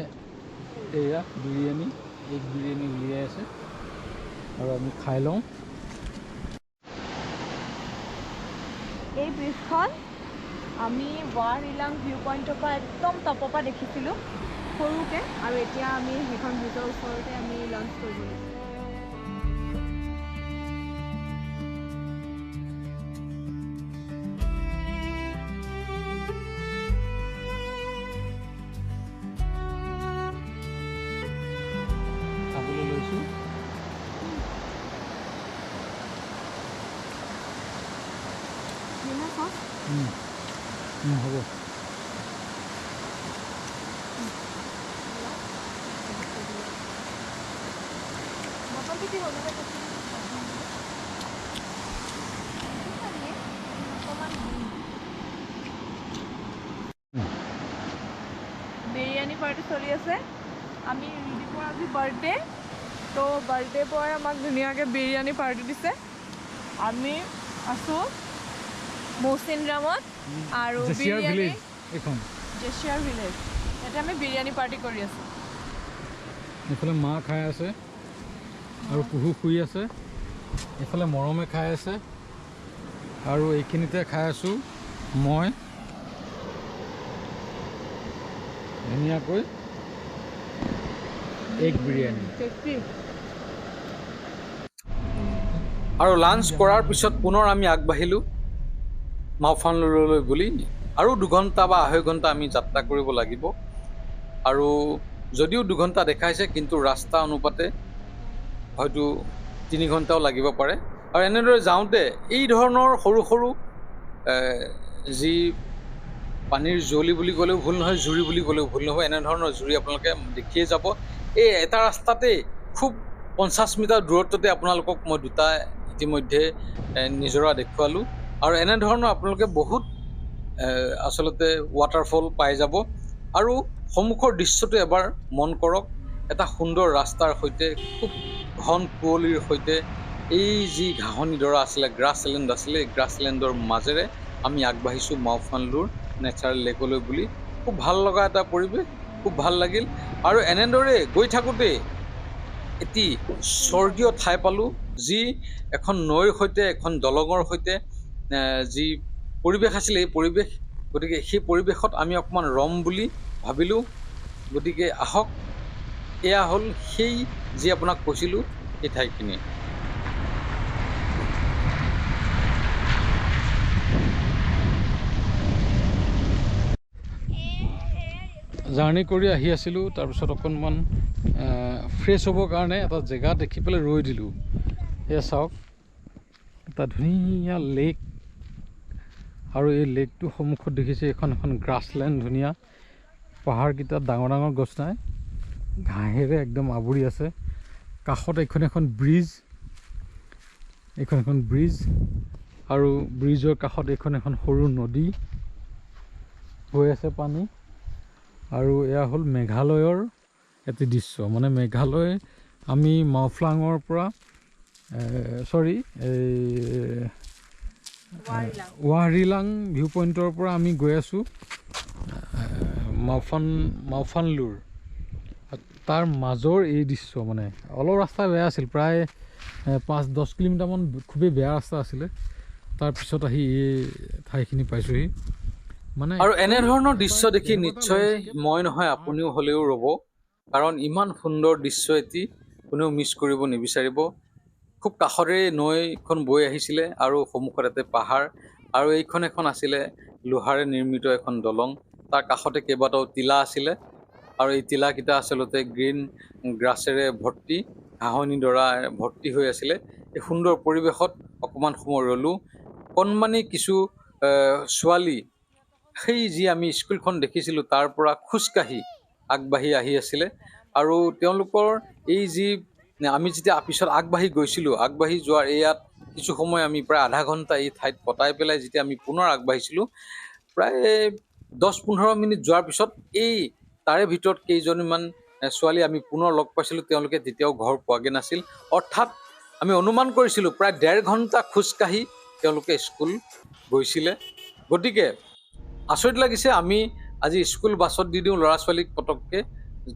এয়া বিৰিয়ানী, এগ বিৰিয়ানী উলিয়াই আছে আৰু আমি খাই লওঁ। এই ব্ৰিজখন আমি ৱাহৰিলাং ভিউ পইণ্টৰ পৰা একদম টপৰ পৰা দেখিছিলোঁ সৰুকৈ, আৰু এতিয়া আমি সেইখন ব্ৰিজৰ ওচৰতে আমি লাঞ্চ কৰিব লৈছোঁ। খাবলৈ লৈছোঁ। হ'ব। বিৰিয়ানী পাৰ্টি চলি আছে। আমি ৰিদীপৰ আজি বাৰ্থডে, তো বাৰ্থডে বয় আমাক ধুনীয়াকৈ বিৰিয়ানী পাৰ্টি দিছে। আমি আছোঁ মৌচিনৰামত আৰু বিৰিয়ানী এইখন জেচিয়াৰ ভিলেজ, ইয়াতে আমি বিৰিয়ানী পাৰ্টি কৰি আছোঁ। এইফালে মা খাই আছে আৰু পুহু শুই আছে, এইফালে মৰমে খাই আছে আৰু এইখিনিতে খাই আছোঁ মই ধুনীয়াকৈ এগ বিৰিয়ানী। আৰু লাঞ্চ কৰাৰ পিছত পুনৰ আমি আগবাঢ়িলোঁ মাওফানলুৰলৈ বুলি। আৰু 2 ঘণ্টা বা 2.5 ঘণ্টা আমি যাত্ৰা কৰিব লাগিব। আৰু যদিও 2 ঘণ্টা দেখাইছে, কিন্তু ৰাস্তা অনুপাতে হয়তো 3 ঘণ্টাও লাগিব পাৰে। আৰু এনেদৰে যাওঁতে এই ধৰণৰ সৰু সৰু যি পানীৰ জুৱলি বুলি ক'লেও ভুল নহয়, জুৰি বুলি ক'লেও ভুল নহয়, এনেধৰণৰ জুৰি আপোনালোকে দেখিয়ে যাব। এই এটা ৰাস্তাতে খুব 50 মিটাৰ দূৰত্বতে আপোনালোকক মই দুটা ইতিমধ্যে নিজৰা দেখুৱালোঁ। আৰু এনেধৰণৰ আপোনালোকে বহুত আচলতে ৱাটাৰফল পাই যাব। আৰু সন্মুখৰ দৃশ্যটো এবাৰ মন কৰক, এটা সুন্দৰ ৰাস্তাৰ সৈতে, খুব ঘন কুঁৱলীৰ সৈতে এই যি ঘাঁহনিডৰা আছিলে, গ্ৰাছলেণ্ড আছিলে, এই গ্ৰাছলেণ্ডৰ মাজেৰে আমি আগবাঢ়িছোঁ মাওফানলুৰ নেচাৰেল লেকলৈ বুলি। খুব ভাল লগা এটা পৰিৱেশ, খুব ভাল লাগিল। আৰু এনেদৰে গৈ থাকোঁতে এটি স্বৰ্গীয় ঠাই পালোঁ, যি এখন নৈৰ সৈতে, এখন দলঙৰ সৈতে যি পৰিৱেশ আছিলে, এই পৰিৱেশ। গতিকে সেই পৰিৱেশত আমি অকণমান ৰম বুলি ভাবিলোঁ। গতিকে আহক, এয়া হ'ল সেই যি আপোনাক কৈছিলোঁ সেই ঠাইখিনি। জাৰ্ণি কৰি আহি আছিলোঁ, তাৰপিছত অকণমান ফ্ৰেছ হ'বৰ কাৰণে এটা জেগা দেখি পেলাই ৰৈ দিলোঁ। এয়া চাওক, এটা ধুনীয়া লেক, আৰু এই লেকটোৰ সন্মুখত দেখিছে এখন গ্ৰাছলেণ্ড, ধুনীয়া পাহাৰকেইটাত ডাঙৰ ডাঙৰ গছ নাই, ঘাঁহেৰে একদম আৱৰি আছে। কাষত এখন ব্ৰিজ, এখন ব্ৰিজ, আৰু ব্ৰিজৰ কাষত এখন সৰু নদী হৈ আছে পানী। আৰু এয়া হ'ল মেঘালয়ৰ এটি দৃশ্য, মানে মেঘালয় আমি মাওফ্লাঙৰ পৰা ৱাহৰিলাং ভিউ পইণ্টৰ পৰা আমি গৈ আছোঁ মাওফানলুৰ। তাৰ মাজৰ এই দৃশ্য, মানে অলপ ৰাস্তা বেয়া আছিল, প্ৰায় 5-10 কিলোমিটাৰমান খুবেই বেয়া ৰাস্তা আছিলে। তাৰপিছত আহি এই ঠাইখিনি পাইছোঁহি। মানে আৰু এনেধৰণৰ দৃশ্য দেখি নিশ্চয় মই নহয় আপুনিও হ'লেও ৰ'ব, কাৰণ ইমান সুন্দৰ দৃশ্য এটি কোনেও মিছ কৰিব নিবিচাৰিব। খুব কাষৰে নৈখন বৈ আহিছিলে, আৰু সন্মুখত এটা পাহাৰ, আৰু এইখন এখন আছিলে লোহাৰে নিৰ্মিত এখন দলং। তাৰ কাষতে কেইবাটাও টিলা আছিলে, আৰু এই টিলাকেইটা আচলতে গ্ৰীণ গ্ৰাছেৰে ভৰ্তি, ঘাঁহনি ডৰা ভৰ্তি হৈ আছিলে। এই সুন্দৰ পৰিৱেশত অকণমান সময় ৰ'লোঁ। কণমানি কিছু ছোৱালী, সেই যি আমি স্কুলখন দেখিছিলোঁ তাৰ পৰা খোজকাঢ়ি আগবাঢ়ি আহি আছিলে, আৰু তেওঁলোকৰ এই যি আমি যেতিয়া পিছত আগবাঢ়ি গৈছিলোঁ, আগবাঢ়ি যোৱাৰ ইয়াত কিছু সময় আমি প্ৰায় আধা ঘণ্টা এই ঠাইত কটাই পেলাই যেতিয়া আমি পুনৰ আগবাঢ়িছিলোঁ, প্ৰায় 10-15 মিনিট যোৱাৰ পিছত এই তাৰে ভিতৰত কেইজনীমান ছোৱালী আমি পুনৰ লগ পাইছিলোঁ। তেওঁলোকে তেতিয়াও ঘৰ পোৱাগৈ নাছিল, অৰ্থাৎ আমি অনুমান কৰিছিলোঁ প্ৰায় 1.5 ঘণ্টা খোজকাঢ়ি তেওঁলোকে স্কুল গৈছিলে। গতিকে আচৰিত লাগিছে, আমি আজি স্কুল বাছত দি দিওঁ ল'ৰা ছোৱালীক পটককৈ,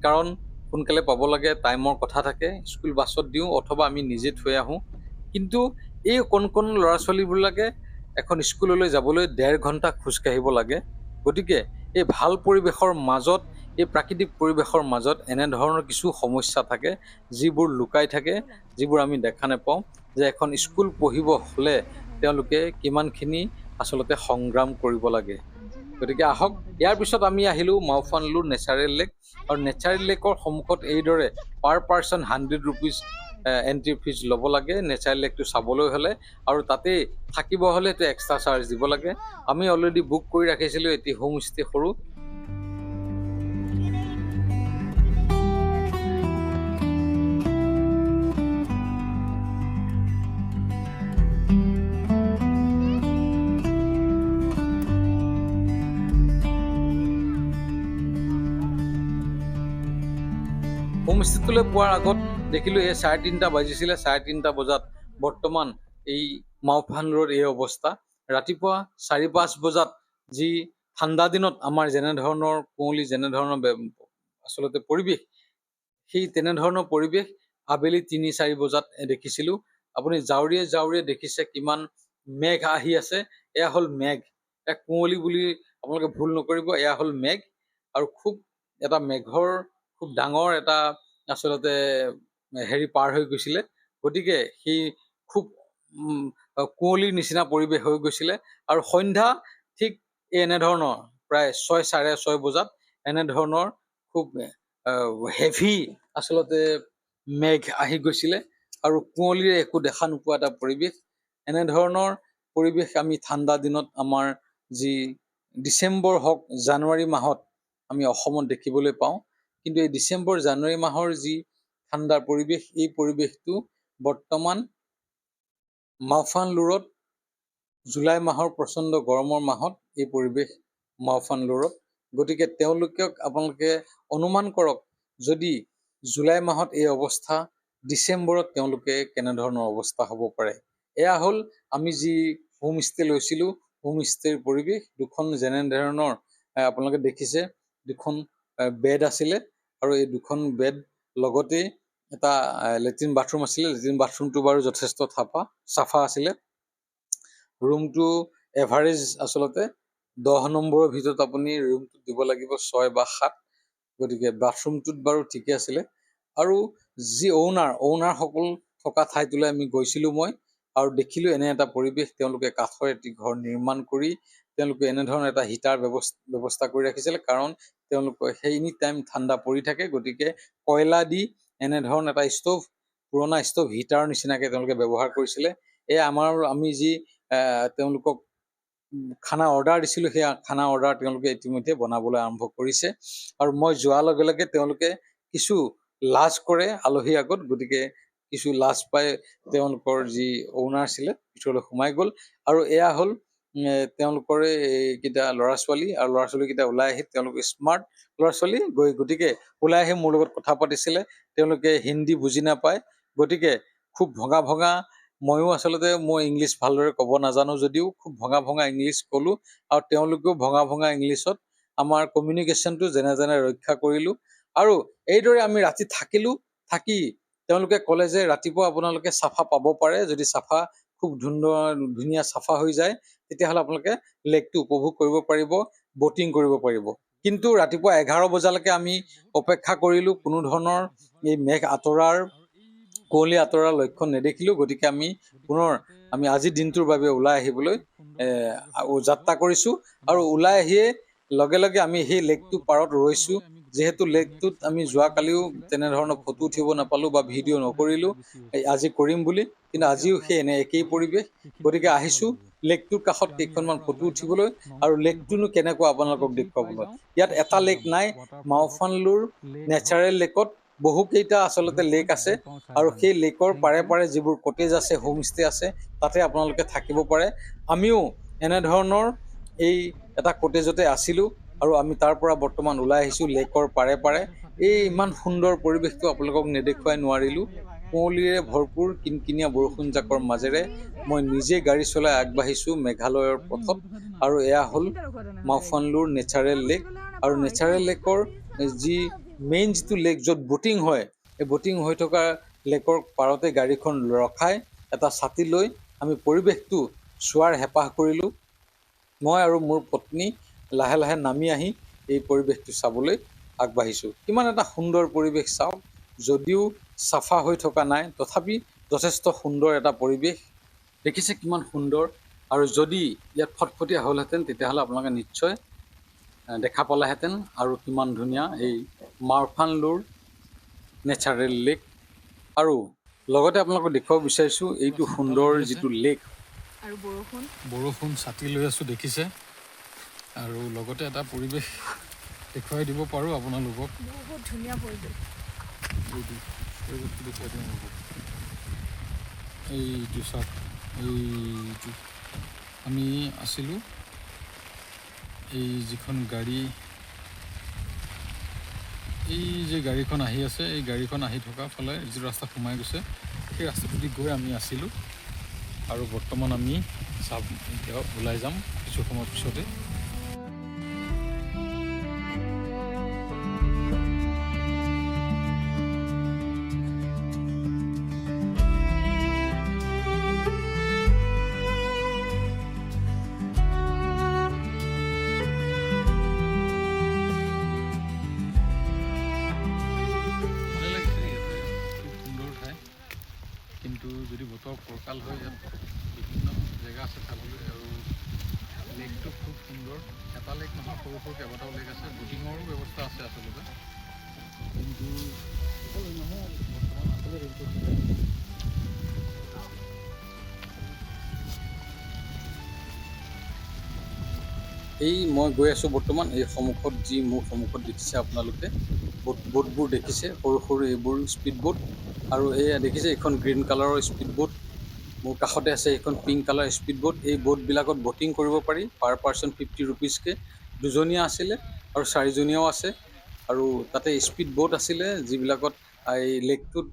কাৰণ সোনকালে পাব লাগে, টাইমৰ কথা থাকে, স্কুল বাছত দিওঁ অথবা আমি নিজে থৈ আহোঁ। কিন্তু এই কণ ল'ৰা ছোৱালীবিলাকে এখন স্কুললৈ যাবলৈ 1.5 ঘণ্টা খোজকাঢ়িব লাগে। গতিকে এই ভাল পৰিৱেশৰ মাজত, এই প্ৰাকৃতিক পৰিৱেশৰ মাজত এনেধৰণৰ কিছু সমস্যা থাকে, যিবোৰ লুকাই থাকে, যিবোৰ আমি দেখা নাপাওঁ, যে এখন স্কুল পঢ়িব হ'লে তেওঁলোকে কিমানখিনি আচলতে সংগ্ৰাম কৰিব লাগে। গতিকে আহক, ইয়াৰ পিছত আমি আহিলোঁ মাওফানলুৰ নেচাৰেল লেক, আৰু নেচাৰেল লেকৰ সন্মুখত এইদৰে পাৰ পাৰ্চন 100 rupees এণ্ট্ৰি ফিজ ল'ব লাগে নেচাৰেল লেকটো চাবলৈ হ'লে, আৰু তাতে থাকিব হ'লে এইটো এক্সট্ৰা চাৰ্জ দিব লাগে। আমি অলৰেডি বুক কৰি ৰাখিছিলোঁ এটি হোমষ্টে সৰু। হোমষ্টেটোলৈ পোৱাৰ আগত দেখিলোঁ এই 3:30 বাজিছিলে। 3:30 বজাত বৰ্তমান এই মাওফানলুৰৰ এই অৱস্থা। ৰাতিপুৱা 4-5 বজাত যি ঠাণ্ডা দিনত আমাৰ যেনেধৰণৰ কুঁৱলী, যেনেধৰণৰ আচলতে পৰিৱেশ, সেই তেনেধৰণৰ পৰিৱেশ আবেলি 3-4 বজাত দেখিছিলোঁ। আপুনি জাউৰিয়ে দেখিছে কিমান মেঘ আহি আছে। এয়া হ'ল মেঘ, এয়া কুঁৱলী বুলি আপোনালোকে ভুল নকৰিব, এয়া হ'ল মেঘ। আৰু খুব এটা মেঘৰ খুব ডাঙৰ এটা আচলতে পাৰ হৈ গৈছিলে। গতিকে সেই খুব কুঁৱলীৰ নিচিনা পৰিৱেশ হৈ গৈছিলে। আৰু সন্ধ্যা ঠিক এনেধৰণৰ প্ৰায় 6-6:30 বজাত এনেধৰণৰ খুব হেভি আচলতে মেঘ আহি গৈছিলে, আৰু কুঁৱলীৰে একো দেখা নোপোৱা এটা পৰিৱেশ। এনেধৰণৰ পৰিৱেশ আমি ঠাণ্ডা দিনত আমাৰ যি ডিচেম্বৰ হওক, জানুৱাৰী মাহত আমি অসমত দেখিবলৈ পাওঁ। কিন্তু এই ডিচেম্বৰ জানুৱাৰী মাহৰ যি ঠাণ্ডাৰ পৰিৱেশ, এই পৰিৱেশটো বৰ্তমান মাওফানলুৰত জুলাই মাহৰ প্ৰচণ্ড গৰমৰ মাহত এই পৰিৱেশ মাওফানলুৰত। গতিকে তেওঁলোকক আপোনালোকে অনুমান কৰক, যদি জুলাই মাহত এই অৱস্থা, ডিচেম্বৰত তেওঁলোকে কেনেধৰণৰ অৱস্থা হ'ব পাৰে। এয়া হ'ল আমি যি হোমষ্টে লৈছিলোঁ, হোমষ্টেৰ পৰিৱেশ। দুখন যেনেধৰণৰ আপোনালোকে দেখিছে, দুখন বেড আছিলে, আৰু এই দুখন বেড লগতে এটা লেট্ৰিন বাথৰুম আছিলে। লেট্ৰিন বাথৰুমটো বাৰু যথেষ্ট চাফা আছিলে। ৰুমটো এভাৰেজ আচলতে 10 নম্বৰৰ ভিতৰত আপুনি ৰুমটো দিব লাগিব 6 বা 7। গতিকে বাথৰুমটোত বাৰু ঠিকে আছিলে। আৰু যি অ'নাৰসকল থকা ঠাইটোলৈ আমি গৈছিলোঁ মই, আৰু দেখিলোঁ এনে এটা পৰিৱেশ। তেওঁলোকে কাঠৰ এটি ঘৰ নিৰ্মাণ কৰি তেওঁলোকে এনেধৰণৰ এটা হিটাৰ ব্যৱস্থা কৰি ৰাখিছিলে, কাৰণ তেওঁলোকৰ সেই এনি টাইম ঠাণ্ডা পৰি থাকে। গতিকে কয়লা দি এনেধৰণৰ এটা পুৰণা ষ্ট'ভ হিটাৰ নিচিনাকৈ তেওঁলোকে ব্যৱহাৰ কৰিছিলে। আমি যি তেওঁলোকক খানা অৰ্ডাৰ দিছিলোঁ, সেই খানা অৰ্ডাৰ তেওঁলোকে ইতিমধ্যে বনাবলৈ আৰম্ভ কৰিছে। আৰু মই যোৱাৰ লগে লগে তেওঁলোকে কিছু লাজ কৰে আলহীৰ আগত। গতিকে কিছু লাজ পাই তেওঁলোকৰ যি অ'নাৰ আছিলে ভিতৰলৈ সোমাই গ'ল। আৰু এয়া হ'ল তেওঁলোকৰে এইকেইটা ল'ৰা ছোৱালীকেইটা ওলাই আহি, তেওঁলোকে স্মাৰ্ট ল'ৰা ছোৱালী গতিকে ওলাই আহি মোৰ লগত কথা পাতিছিলে। তেওঁলোকে হিন্দী বুজি নাপায়, গতিকে খুব ভঙা ময়ো আচলতে মই ইংলিছ ভালদৰে ক'ব নাজানো যদিও খুব ভঙা ইংলিছ ক'লোঁ, আৰু তেওঁলোকেও ভঙা ইংলিছত আমাৰ কমিউনিকেশ্যনটো যেনে ৰক্ষা কৰিলোঁ। আৰু এইদৰে আমি ৰাতি থাকি তেওঁলোকে ক'লে যে ৰাতিপুৱা আপোনালোকে চাফা পাব পাৰে, যদি চাফা খুব ধুনীয়া চাফা হৈ যায় তেতিয়াহ'লে আপোনালোকে লেকটো উপভোগ কৰিব পাৰিব, ব'টিং কৰিব পাৰিব। কিন্তু ৰাতিপুৱা 11 বজালৈকে আমি অপেক্ষা কৰিলোঁ, কোনো ধৰণৰ এই কুঁৱলী আঁতৰাৰ লক্ষণ নেদেখিলোঁ। গতিকে আমি আজিৰ দিনটোৰ বাবে ওলাই আহিবলৈ যাত্ৰা কৰিছোঁ। আৰু ওলাই আহিয়ে লগে লগে আমি সেই লেকটো পাৰত ৰৈছোঁ। যিহেতু লেকটোত আমি যোৱাকালিও তেনেধৰণৰ ফটো উঠিব নাপালোঁ বা ভিডিঅ' নকৰিলোঁ, আজি কৰিম বুলি, কিন্তু আজিও সেই একেই পৰিৱেশ। গতিকে আহিছোঁ লেকটোৰ কাষত কেইখনমান ফটো উঠিবলৈ আৰু লেকটোনো কেনেকুৱা আপোনালোকক দেখুৱাবলৈ। ইয়াত এটা লেক নাই, মাওফানলুৰ নেচাৰেল লেকত বহুকেইটা আচলতে লেক আছে, আৰু সেই লেকৰ পাৰে যিবোৰ কটেজ আছে, হোমষ্টে আছে, তাতে আপোনালোকে থাকিব পাৰে। আমিও এনেধৰণৰ এটা কটেজতে আছিলোঁ, আৰু আমি তাৰ পৰা বৰ্তমান ওলাই আহিছোঁ লেকৰ পাৰে। এই ইমান সুন্দৰ পৰিৱেশটো আপোনালোকক নেদেখুৱাই নোৱাৰিলোঁ। কুঁৱলীৰে ভৰপূৰ কিনকিনীয়া বৰষুণ জাকৰ মাজেৰে মই নিজে গাড়ী চলাই আগবাঢ়িছোঁ মেঘালয়ৰ পথত। আৰু এয়া হ'ল মাওফানলুৰ নেচাৰেল লেক। আৰু নেচাৰেল লেকৰ মেইন যিটো লেক য'ত ব'টিং হয়, এই ব'টিং হৈ থকা লেকৰ পাৰতে গাড়ীখন ৰখাই এটা ছাতি লৈ আমি পৰিৱেশটো চোৱাৰ হেঁপাহ কৰিলোঁ। মই আৰু মোৰ পত্নী লাহে নামি আহি এই পৰিৱেশটো চাবলৈ আগবাঢ়িছোঁ। কিমান এটা সুন্দৰ পৰিৱেশ চাওক, যদিও চাফা হৈ থকা নাই তথাপি যথেষ্ট সুন্দৰ এটা পৰিৱেশ। দেখিছে কিমান সুন্দৰ। আৰু যদি ইয়াত ফটফটীয়া হ'লহেঁতেন তেতিয়াহ'লে আপোনালোকে নিশ্চয় দেখা পালেহেঁতেন আৰু কিমান ধুনীয়া এই মাওফানলুৰ নেচাৰেল লেক। আৰু লগতে আপোনালোকক দেখুৱাব বিচাৰিছোঁ এইটো সুন্দৰ যিটো লেক। আৰু বৰষুণ ছাতি লৈ আছোঁ দেখিছে, আৰু লগতে এটা পৰিৱেশ দেখুৱাই দিব পাৰোঁ আপোনালোকক। বহুত ধুনীয়া পৰিৱেশ। পৰিৱেশটো দেখুৱাই দিওঁ হ'ব। এইটো চাওক, এইটো আমি আছিলোঁ এই যিখন গাড়ী, এই যে গাড়ীখন আহি আছে, এই গাড়ীখন আহি থকা ফালে যিটো ৰাস্তা সোমাই গৈছে, সেই ৰাস্তাটোদি গৈ আমি আছিলোঁ। আৰু বৰ্তমান আমি এতিয়া ওলাই যাম কিছু সময়ৰ পিছতে। কিন্তু যদি বতৰ ফৰকাল হয়, ইয়াত বিভিন্ন জেগা আছে চাবলৈ, আৰু লেকটো খুব সুন্দৰ। এটা লেক নহয়, সৰু কেইবাটাও লেক আছে, ব'টিঙৰো ব্যৱস্থা আছে আচলতে, কিন্তু বৰ্তমান মই গৈ আছোঁ বৰ্তমান এই সন্মুখত, মোৰ সন্মুখত দেখিছে আপোনালোকে বোটবোৰ দেখিছে, সৰু এইবোৰ স্পীড বোট। আৰু এয়া দেখিছে এইখন গ্ৰীণ কালাৰৰ স্পীড বোট, মোৰ কাষতে আছে এইখন পিংক কালাৰ স্পীড বোট। এই বোটবিলাকত ব'টিং কৰিব পাৰি, পাৰ পাৰ্চন 50 ৰুপিজকৈ। দুজনীয়া আছিলে আৰু 4জনীয়াও আছে। আৰু তাতে স্পীড বোট আছিলে যিবিলাকত এই লেকটোত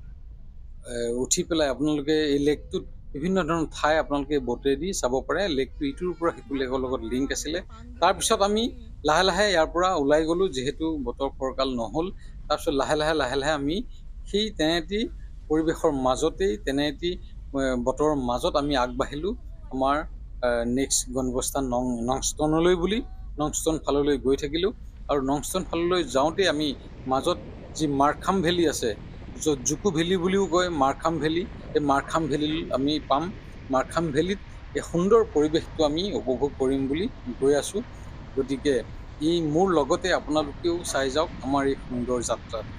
উঠি পেলাই আপোনালোকে এই লেকটোত বিভিন্ন ধৰণৰ ঠাই আপোনালোকে বোটেদি চাব পাৰে। লেকটো ইটোৰ পৰা সিটো লেকৰ লগত লিংক আছিলে। তাৰপিছত আমি লাহে ইয়াৰ পৰা ওলাই গ'লোঁ, যিহেতু বতৰ ফৰকাল নহ'ল। তাৰপিছত লাহে লাহে আমি সেই তেনেটি পৰিৱেশৰ মাজতেই, তেনেটি বতৰৰ মাজত আমি আগবাঢ়িলোঁ আমাৰ নেক্সট গন্তব্যস্থান নংষ্টনলৈ বুলি। নংষ্টন ফাললৈ গৈ থাকিলোঁ, আৰু নংষ্টন ফাললৈ যাওঁতে আমি মাজত যি মাৰ্খাম ভেলী আছে, য'ত জুকু ভেলী বুলিও কয়, মাৰ্খাম ভেলী, এই মাৰ্খাম ভেলী আমি পাম। মাৰ্খাম ভেলীত এই সুন্দৰ পৰিৱেশটো আমি উপভোগ কৰিম বুলি গৈ আছোঁ। গতিকে এই মোৰ লগতে আপোনালোকেও চাই যাওক আমাৰ এই সুন্দৰ যাত্ৰাটো।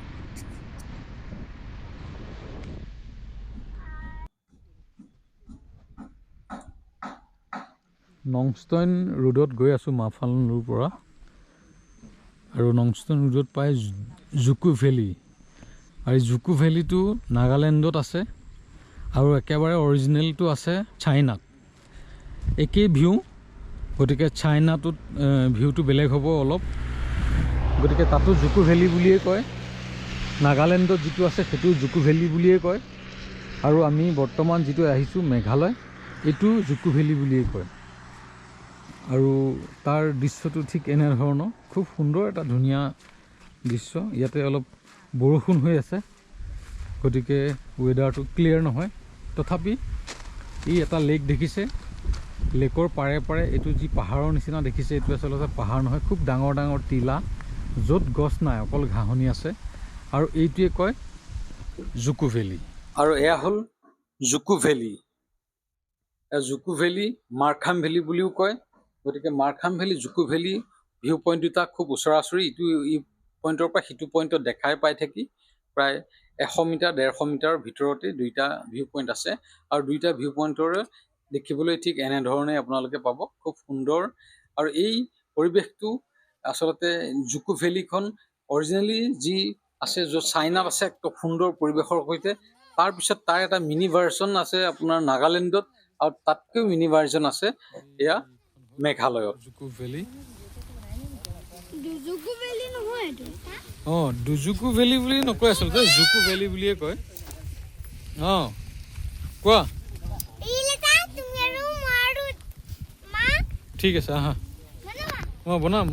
নংষ্টন ৰোডত গৈ আছোঁ মাফালুৰ পৰা, আৰু নংষ্টন ৰোডত পায় জুকো ভেলী, আৰু এই জুকো ভেলীটো নাগালেণ্ডত আছে, আৰু একেবাৰে অৰিজিনেলটো আছে চাইনাত। একেই ভিউ, গতিকে চাইনাটোত ভিউটো বেলেগ হ'ব অলপ, গতিকে তাতো জুকো ভেলী বুলিয়ে কয়। নাগালেণ্ডত যিটো আছে সেইটো জুকো ভেলী বুলিয়ে কয়, আৰু আমি বৰ্তমান যিটো আহিছোঁ মেঘালয়, এইটো জুকো ভেলী বুলিয়ে কয়। আৰু তাৰ দৃশ্যটো ঠিক এনেধৰণৰ, খুব সুন্দৰ এটা ধুনীয়া দৃশ্য। ইয়াতে অলপ বৰষুণ হৈ আছে, গতিকে ৱেডাৰটো ক্লিয়াৰ নহয়। তথাপি ই এটা লেক দেখিছে, লেকৰ পাৰে পাৰে এইটো যি পাহাৰৰ নিচিনা দেখিছে, এইটো আচলতে পাহাৰ নহয়, খুব ডাঙৰ ডাঙৰ টিলা, য'ত গছ নাই, অকল ঘাঁহনি আছে, আৰু এইটোৱে কয় জুকো ভেলী। আৰু এয়া হ'ল জুকো ভেলী। জুকো ভেলী মাৰ্খাম ভেলী বুলিও কয়। গতিকে মাৰ্খাম ভেলী, জুকো ভেলী ভিউ পইণ্ট দুটা খুব ওচৰা ওচৰি, ইটো ই পইণ্টৰ পৰা সিটো পইণ্টত দেখাই পাই থাকি প্ৰায় 100 মিটাৰ 150 মিটাৰৰ ভিতৰতে দুইটা ভিউ পইণ্ট আছে, আৰু দুইটা ভিউ পইণ্টৰে দেখিবলৈ ঠিক এনেধৰণে আপোনালোকে পাব, খুব সুন্দৰ। আৰু এই পৰিৱেশটো আচলতে জুকো ভেলীখন অৰিজিনেলি যি আছে, য'ত চাইনাত আছে এক সুন্দৰ পৰিৱেশৰ সৈতে, তাৰপিছত তাৰ এটা মিনি ভাৰ্চন আছে আপোনাৰ নাগালেণ্ডত, আৰু তাতকৈও মিনি ভাৰ্চন আছে এয়া মেঘালয়ত। জুকো ভেলী, দুজুকু বেলি নহয় এইটো। অঁ দুজুকু ভেলী বুলি নকয়, আচলতে জুকো ভেলী বুলিয়ে কয়। অঁ কোৱা, ঠিক আছে আহা, মই বনাম।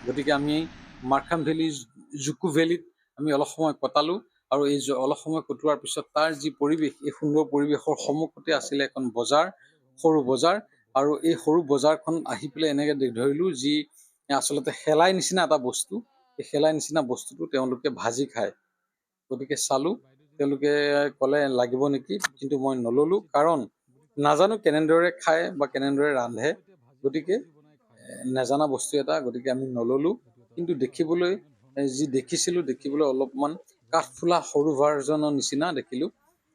গতিকে আমি মাৰ্খাম ভেলী, জুকো ভেলীত আমি অলপ সময় কটালোঁ, আৰু এই অলপ সময় কটোৱাৰ পিছত তাৰ যি পৰিৱেশ, এই সুন্দৰ পৰিৱেশৰ সন্মুখতে আছিলে এখন বজাৰ, সৰু বজাৰ, আৰু এই সৰু বজাৰখন আহি পেলাই এনেকৈ ধৰিলোঁ যি আচলতে শেলাই নিচিনা এটা বস্তু, এই শেলাই নিচিনা বস্তুটো তেওঁলোকে ভাজি খায়। গতিকে চালোঁ, তেওঁলোকে ক'লে লাগিব নেকি, কিন্তু মই নল'লোঁ, কাৰণ নাজানো কেনেদৰে খায় বা কেনেদৰে ৰান্ধে, গতিকে নাজানা বস্তু এটা, গতিকে আমি নল'লোঁ। কিন্তু দেখিবলৈ যি দেখিছিলোঁ, দেখিবলৈ অলপমান কাঠফুলা সৰু ভাৰ্জনৰ নিচিনা দেখিলোঁ,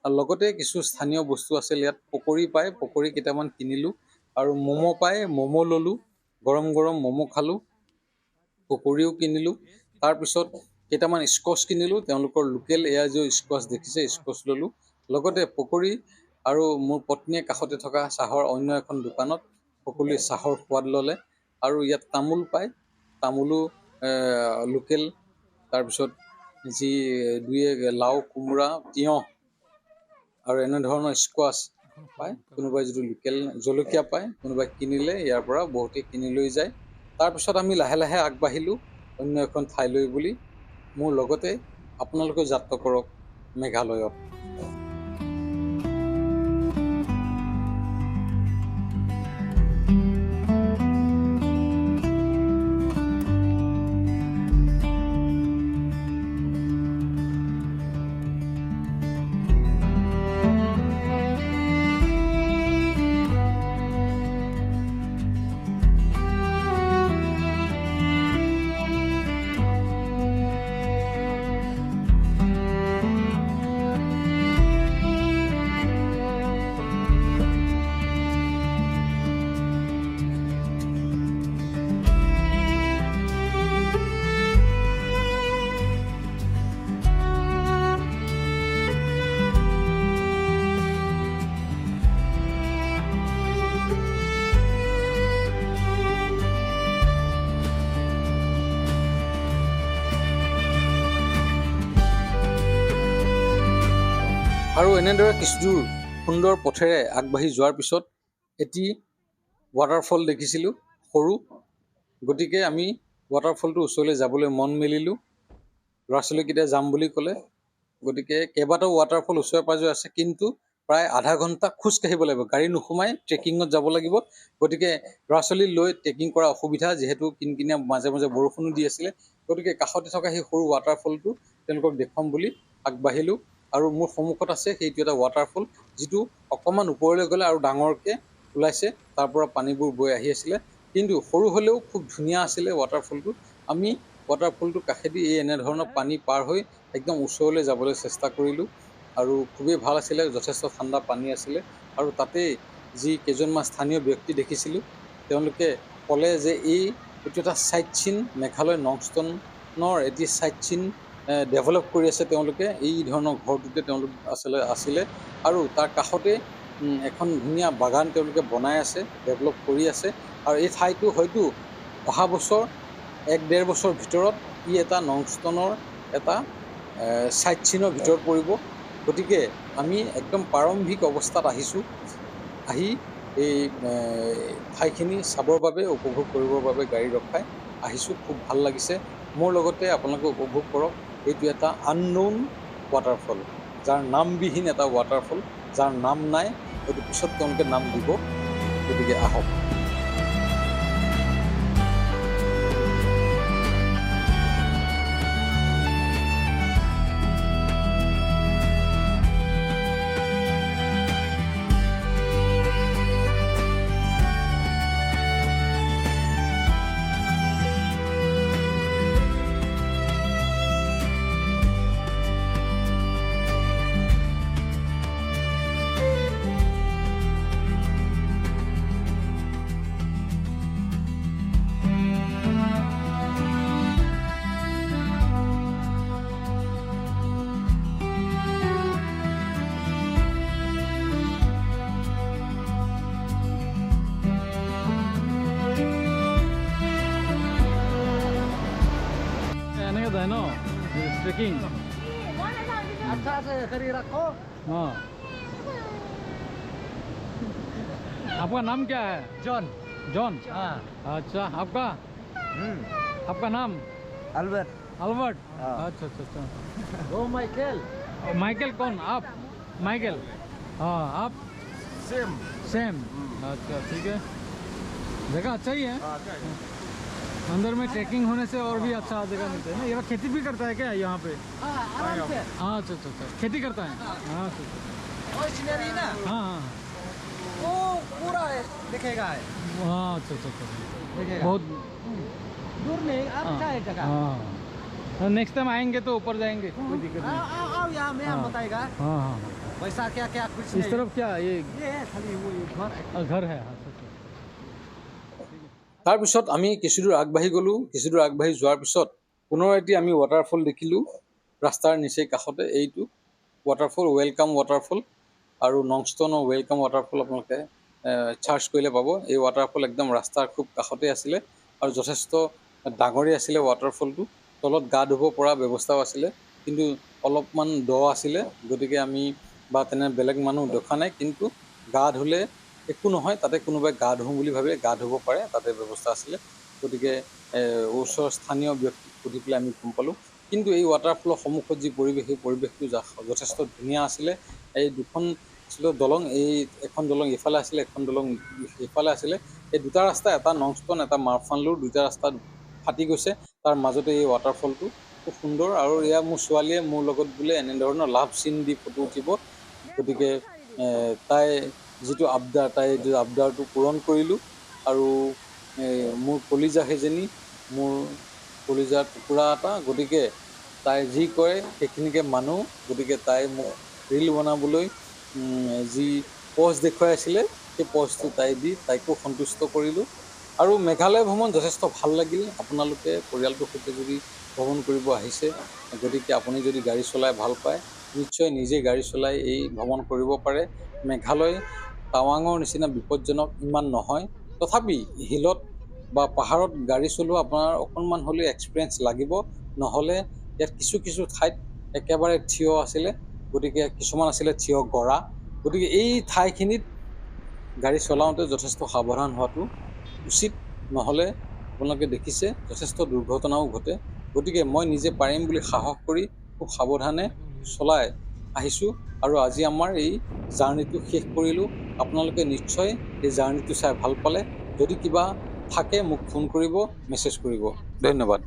আৰু লগতে কিছু স্থানীয় বস্তু আছিল ইয়াত। পকৰি পায়, পকৰি কেইটামান কিনিলোঁ, আৰু ম'ম' পায়, ম'ম' ল'লোঁ, গৰম গৰম ম'ম' খালোঁ, পকৰিও কিনিলোঁ। তাৰপিছত কেইটামান স্কচ কিনিলোঁ, তেওঁলোকৰ লোকেল এয়া যি স্কচ দেখিছে, স্কচ ল'লোঁ, লগতে পকৰি, আৰু মোৰ পত্নীয়ে কাষতে থকা চাহৰ অন্য এখন দোকানত সকলোৱে চাহৰ সোৱাদ ল'লে। আৰু ইয়াত তামোল পায়, তামোলো লোকেল, তাৰপিছত যি দুয়ে লাও, কোমোৰা, তিয়ঁহ আৰু এনেধৰণৰ স্কোৱাচ পায়, কোনোবাই যিটো লোকেল জলকীয়া পায়, কোনোবাই কিনিলে ইয়াৰ পৰা, বহুতেই কিনি লৈ যায়। তাৰপিছত আমি লাহে লাহে আগবাঢ়িলোঁ অন্য এখন ঠাইলৈ বুলি। মোৰ লগতে আপোনালোকে যাত্ৰা কৰক মেঘালয়ত। আৰু এনেদৰে কিছুদূৰ সুন্দৰ পথেৰে আগবাঢ়ি যোৱাৰ পিছত এটি ৱাটাৰফল দেখিছিলোঁ, সৰু। গতিকে আমি ৱাটাৰফলটোৰ ওচৰলৈ যাবলৈ মন মেলিলোঁ। ল'ৰা ছোৱালীকেইটাই যাম বুলি ক'লে, গতিকে কেইবাটাও ৱাটাৰফল ওচৰে পাঁজৰে আছে, কিন্তু প্ৰায় আধা ঘণ্টা খোজ কাঢ়িব লাগিব, গাড়ী নোসোমাই ট্ৰেকিঙত যাব লাগিব। গতিকে ল'ৰা ছোৱালী লৈ ট্ৰেকিং কৰা অসুবিধা, যিহেতু কিনকিনীয়া মাজে মাজে বৰষুণো দি আছিলে। গতিকে কাষতে থকা সেই সৰু ৱাটাৰফলটো তেওঁলোকক দেখুৱাম বুলি আগবাঢ়িলোঁ। আৰু মোৰ সন্মুখত আছে সেইটো এটা ৱাটাৰফল, যিটো অকণমান ওপৰলৈ গ'লে আৰু ডাঙৰকৈ ওলাইছে, তাৰ পৰা পানীবোৰ বৈ আহি আছিলে। কিন্তু সৰু হ'লেও খুব ধুনীয়া আছিলে ৱাটাৰফলটো। আমি ৱাটাৰফলটোৰ কাষেদি এই এনেধৰণৰ পানী পাৰ হৈ একদম ওচৰলৈ যাবলৈ চেষ্টা কৰিলোঁ, আৰু খুবেই ভাল আছিলে, যথেষ্ট ঠাণ্ডা পানী আছিলে। আৰু তাতেই যি কেইজনমান স্থানীয় ব্যক্তি দেখিছিলোঁ, তেওঁলোকে ক'লে যে এইটো এটা চাইট চিন, মেঘালয় নংষ্টনৰ এটি চাইট চিন ডেভেলপ কৰি আছে তেওঁলোকে। এই ধৰণৰ ঘৰটোতে তেওঁলোক আছিলে আৰু তাৰ কাষতে এখন ধুনীয়া বাগান তেওঁলোকে বনাই আছে, ডেভেলপ কৰি আছে। আৰু এই ঠাইটো হয়তো অহা বছৰ 1-1.5 বছৰ ভিতৰত এটা নংষ্টনৰ এটা চাইট চিনৰ ভিতৰত পৰিব। গতিকে আমি একদম প্ৰাৰম্ভিক অৱস্থাত আহিছোঁ, আহি এই ঠাইখিনি চাবৰ বাবে, উপভোগ কৰিবৰ বাবে গাড়ী ৰখাই আহিছোঁ। খুব ভাল লাগিছে। মোৰ লগতে আপোনালোকে উপভোগ কৰক। এইটো এটা আননোন ৱাটাৰফল, যাৰ নামবিহীন এটা ৱাটাৰফল, যাৰ নাম নাই, হয়তো পিছত তেওঁলোকে নাম দিব। গতিকে আহক। এনেকৈ যায় ন ট্ৰেকিং? अच्छा से करी रखो। हाँ। आपका नाम क्या है? जॉन। जॉन? हाँ। अच्छा, आपका आपका नाम? अल्बर्ट। अल्बर्ट? हाँ। अच्छा अच्छा अच्छा। वो माइकल। माइकल कौन? आप? माइकल? हाँ, आप? सेम। सेम। अच्छा, ठीक है। जगह अच्छा ही है। अंदर में ट्रैकिंग होने से और भी अच्छा जगह मिलता है ना। ये खेती भी करता है क्या यहाँ पे? आराम से। हाँ, अच्छा अच्छा अच्छा, खेती करता है। हाँ अच्छा अच्छा। और सीनरी ना हाँ हाँ वो पूरा दिखेगा है। हाँ, अच्छा अच्छा अच्छा। दिखेगा। बहुत दूर नहीं, अच्छा है जगह। हाँ, नेक्स्ट टाइम आएंगे तो ऊपर जाएंगे, कोई दिक्कत नहीं। आओ यहाँ में हम हाँ। बताएगा हाँ हाँ। पैसा क्या क्या कुछ इस तरफ क्या ये ये है खाली वो घर है। घर है? हाँ, अच्छा अच्छा। তাৰপিছত আমি কিছুদূৰ আগবাঢ়ি গ'লোঁ। কিছুদূৰ আগবাঢ়ি যোৱাৰ পিছত পুনৰ এটি আমি ৱাটাৰফল দেখিলোঁ ৰাস্তাৰ নিচেই কাষতে। এইটো ৱাটাৰফল ৱেলকাম ৱাটাৰফল, আৰু নংষ্টনৰ ৱেলকাম ৱাটাৰফল আপোনালোকে চাৰ্চ কৰিলে পাব। এই ৱাটাৰফল একদম ৰাস্তাৰ খুব কাষতে আছিলে, আৰু যথেষ্ট ডাঙৰেই আছিলে ৱাটাৰফলটো। তলত গা ধুব পৰা ব্যৱস্থাও আছিলে, কিন্তু অলপমান দ আছিলে। গতিকে আমি বা তেনে বেলেগ মানুহ দেখা নাই, কিন্তু গা ধুলে একো নহয়, তাতে কোনোবাই গা ধুওঁ বুলি ভাবে গা ধুব পাৰে, তাতে ব্যৱস্থা আছিলে। গতিকে ওচৰৰ স্থানীয় ব্যক্তিক সুধি পেলাই আমি গম পালোঁ। কিন্তু এই ৱাটাৰফলৰ সন্মুখত যি পৰিৱেশ, সেই পৰিৱেশটো যথেষ্ট ধুনীয়া আছিলে। এই দুখন আছিলে দলং, এই এখন দলং ইফালে আছিলে, এখন দলং সিফালে আছিলে। এই দুটা ৰাস্তা, এটা নংষ্টন এটা মাৰফানলুৰ, দুইটা ৰাস্তা ফাটি গৈছে। তাৰ মাজতে এই ৱাটাৰফলটো খুব সুন্দৰ। আৰু এয়া মোৰ ছোৱালীয়ে মোৰ লগত বোলে এনেধৰণৰ লাভ চিন দি ফটো উঠিব। গতিকে তাই যিটো আবদাৰ, তাই আবদাৰটো পূৰণ কৰিলোঁ। আৰু মোৰ কলিজা সেইজনী, মোৰ কলিজাৰ টুকুৰা এটা। গতিকে তাই যি কৰে সেইখিনিকে মানো। গতিকে তাই মোক ৰীল বনাবলৈ যি পজ দেখুৱাই আছিলে, সেই পজটো তাই দি তাইকো সন্তুষ্ট কৰিলোঁ। আৰু মেঘালয় ভ্ৰমণ যথেষ্ট ভাল লাগিল। আপোনালোকে পৰিয়ালটোৰ সৈতে যদি ভ্ৰমণ কৰিব আহিছে, গতিকে আপুনি যদি গাড়ী চলাই ভাল পায়, নিশ্চয় নিজে গাড়ী চলাই এই ভ্ৰমণ কৰিব পাৰে। মেঘালয় টাৱাঙৰ নিচিনা বিপদজনক ইমান নহয়, তথাপি হিলত বা পাহাৰত গাড়ী চলোৱা আপোনাৰ অকণমান হ'লেও এক্সপিৰিয়েঞ্চ লাগিব। নহ'লে ইয়াত কিছু কিছু ঠাইত একেবাৰে থিয় আছিলে, গতিকে কিছুমান আছিলে থিয় গৰা। গতিকে এই ঠাইখিনিত গাড়ী চলাওঁতে যথেষ্ট সাৱধান হোৱাটো উচিত। নহ'লে আপোনালোকে দেখিছে যথেষ্ট দুৰ্ঘটনাও ঘটে। গতিকে মই নিজে পাৰিম বুলি সাহস কৰি খুব সাৱধানে চলাই আহিছোঁ। আৰু আজি আমাৰ এই জাৰ্ণিটো শেষ কৰিলোঁ। আপোনালোকে নিশ্চয় এই জাৰ্ণিটো চাই ভাল পালে। যদি কিবা থাকে মোক ফোন কৰিব, মেছেজ কৰিব। ধন্যবাদ।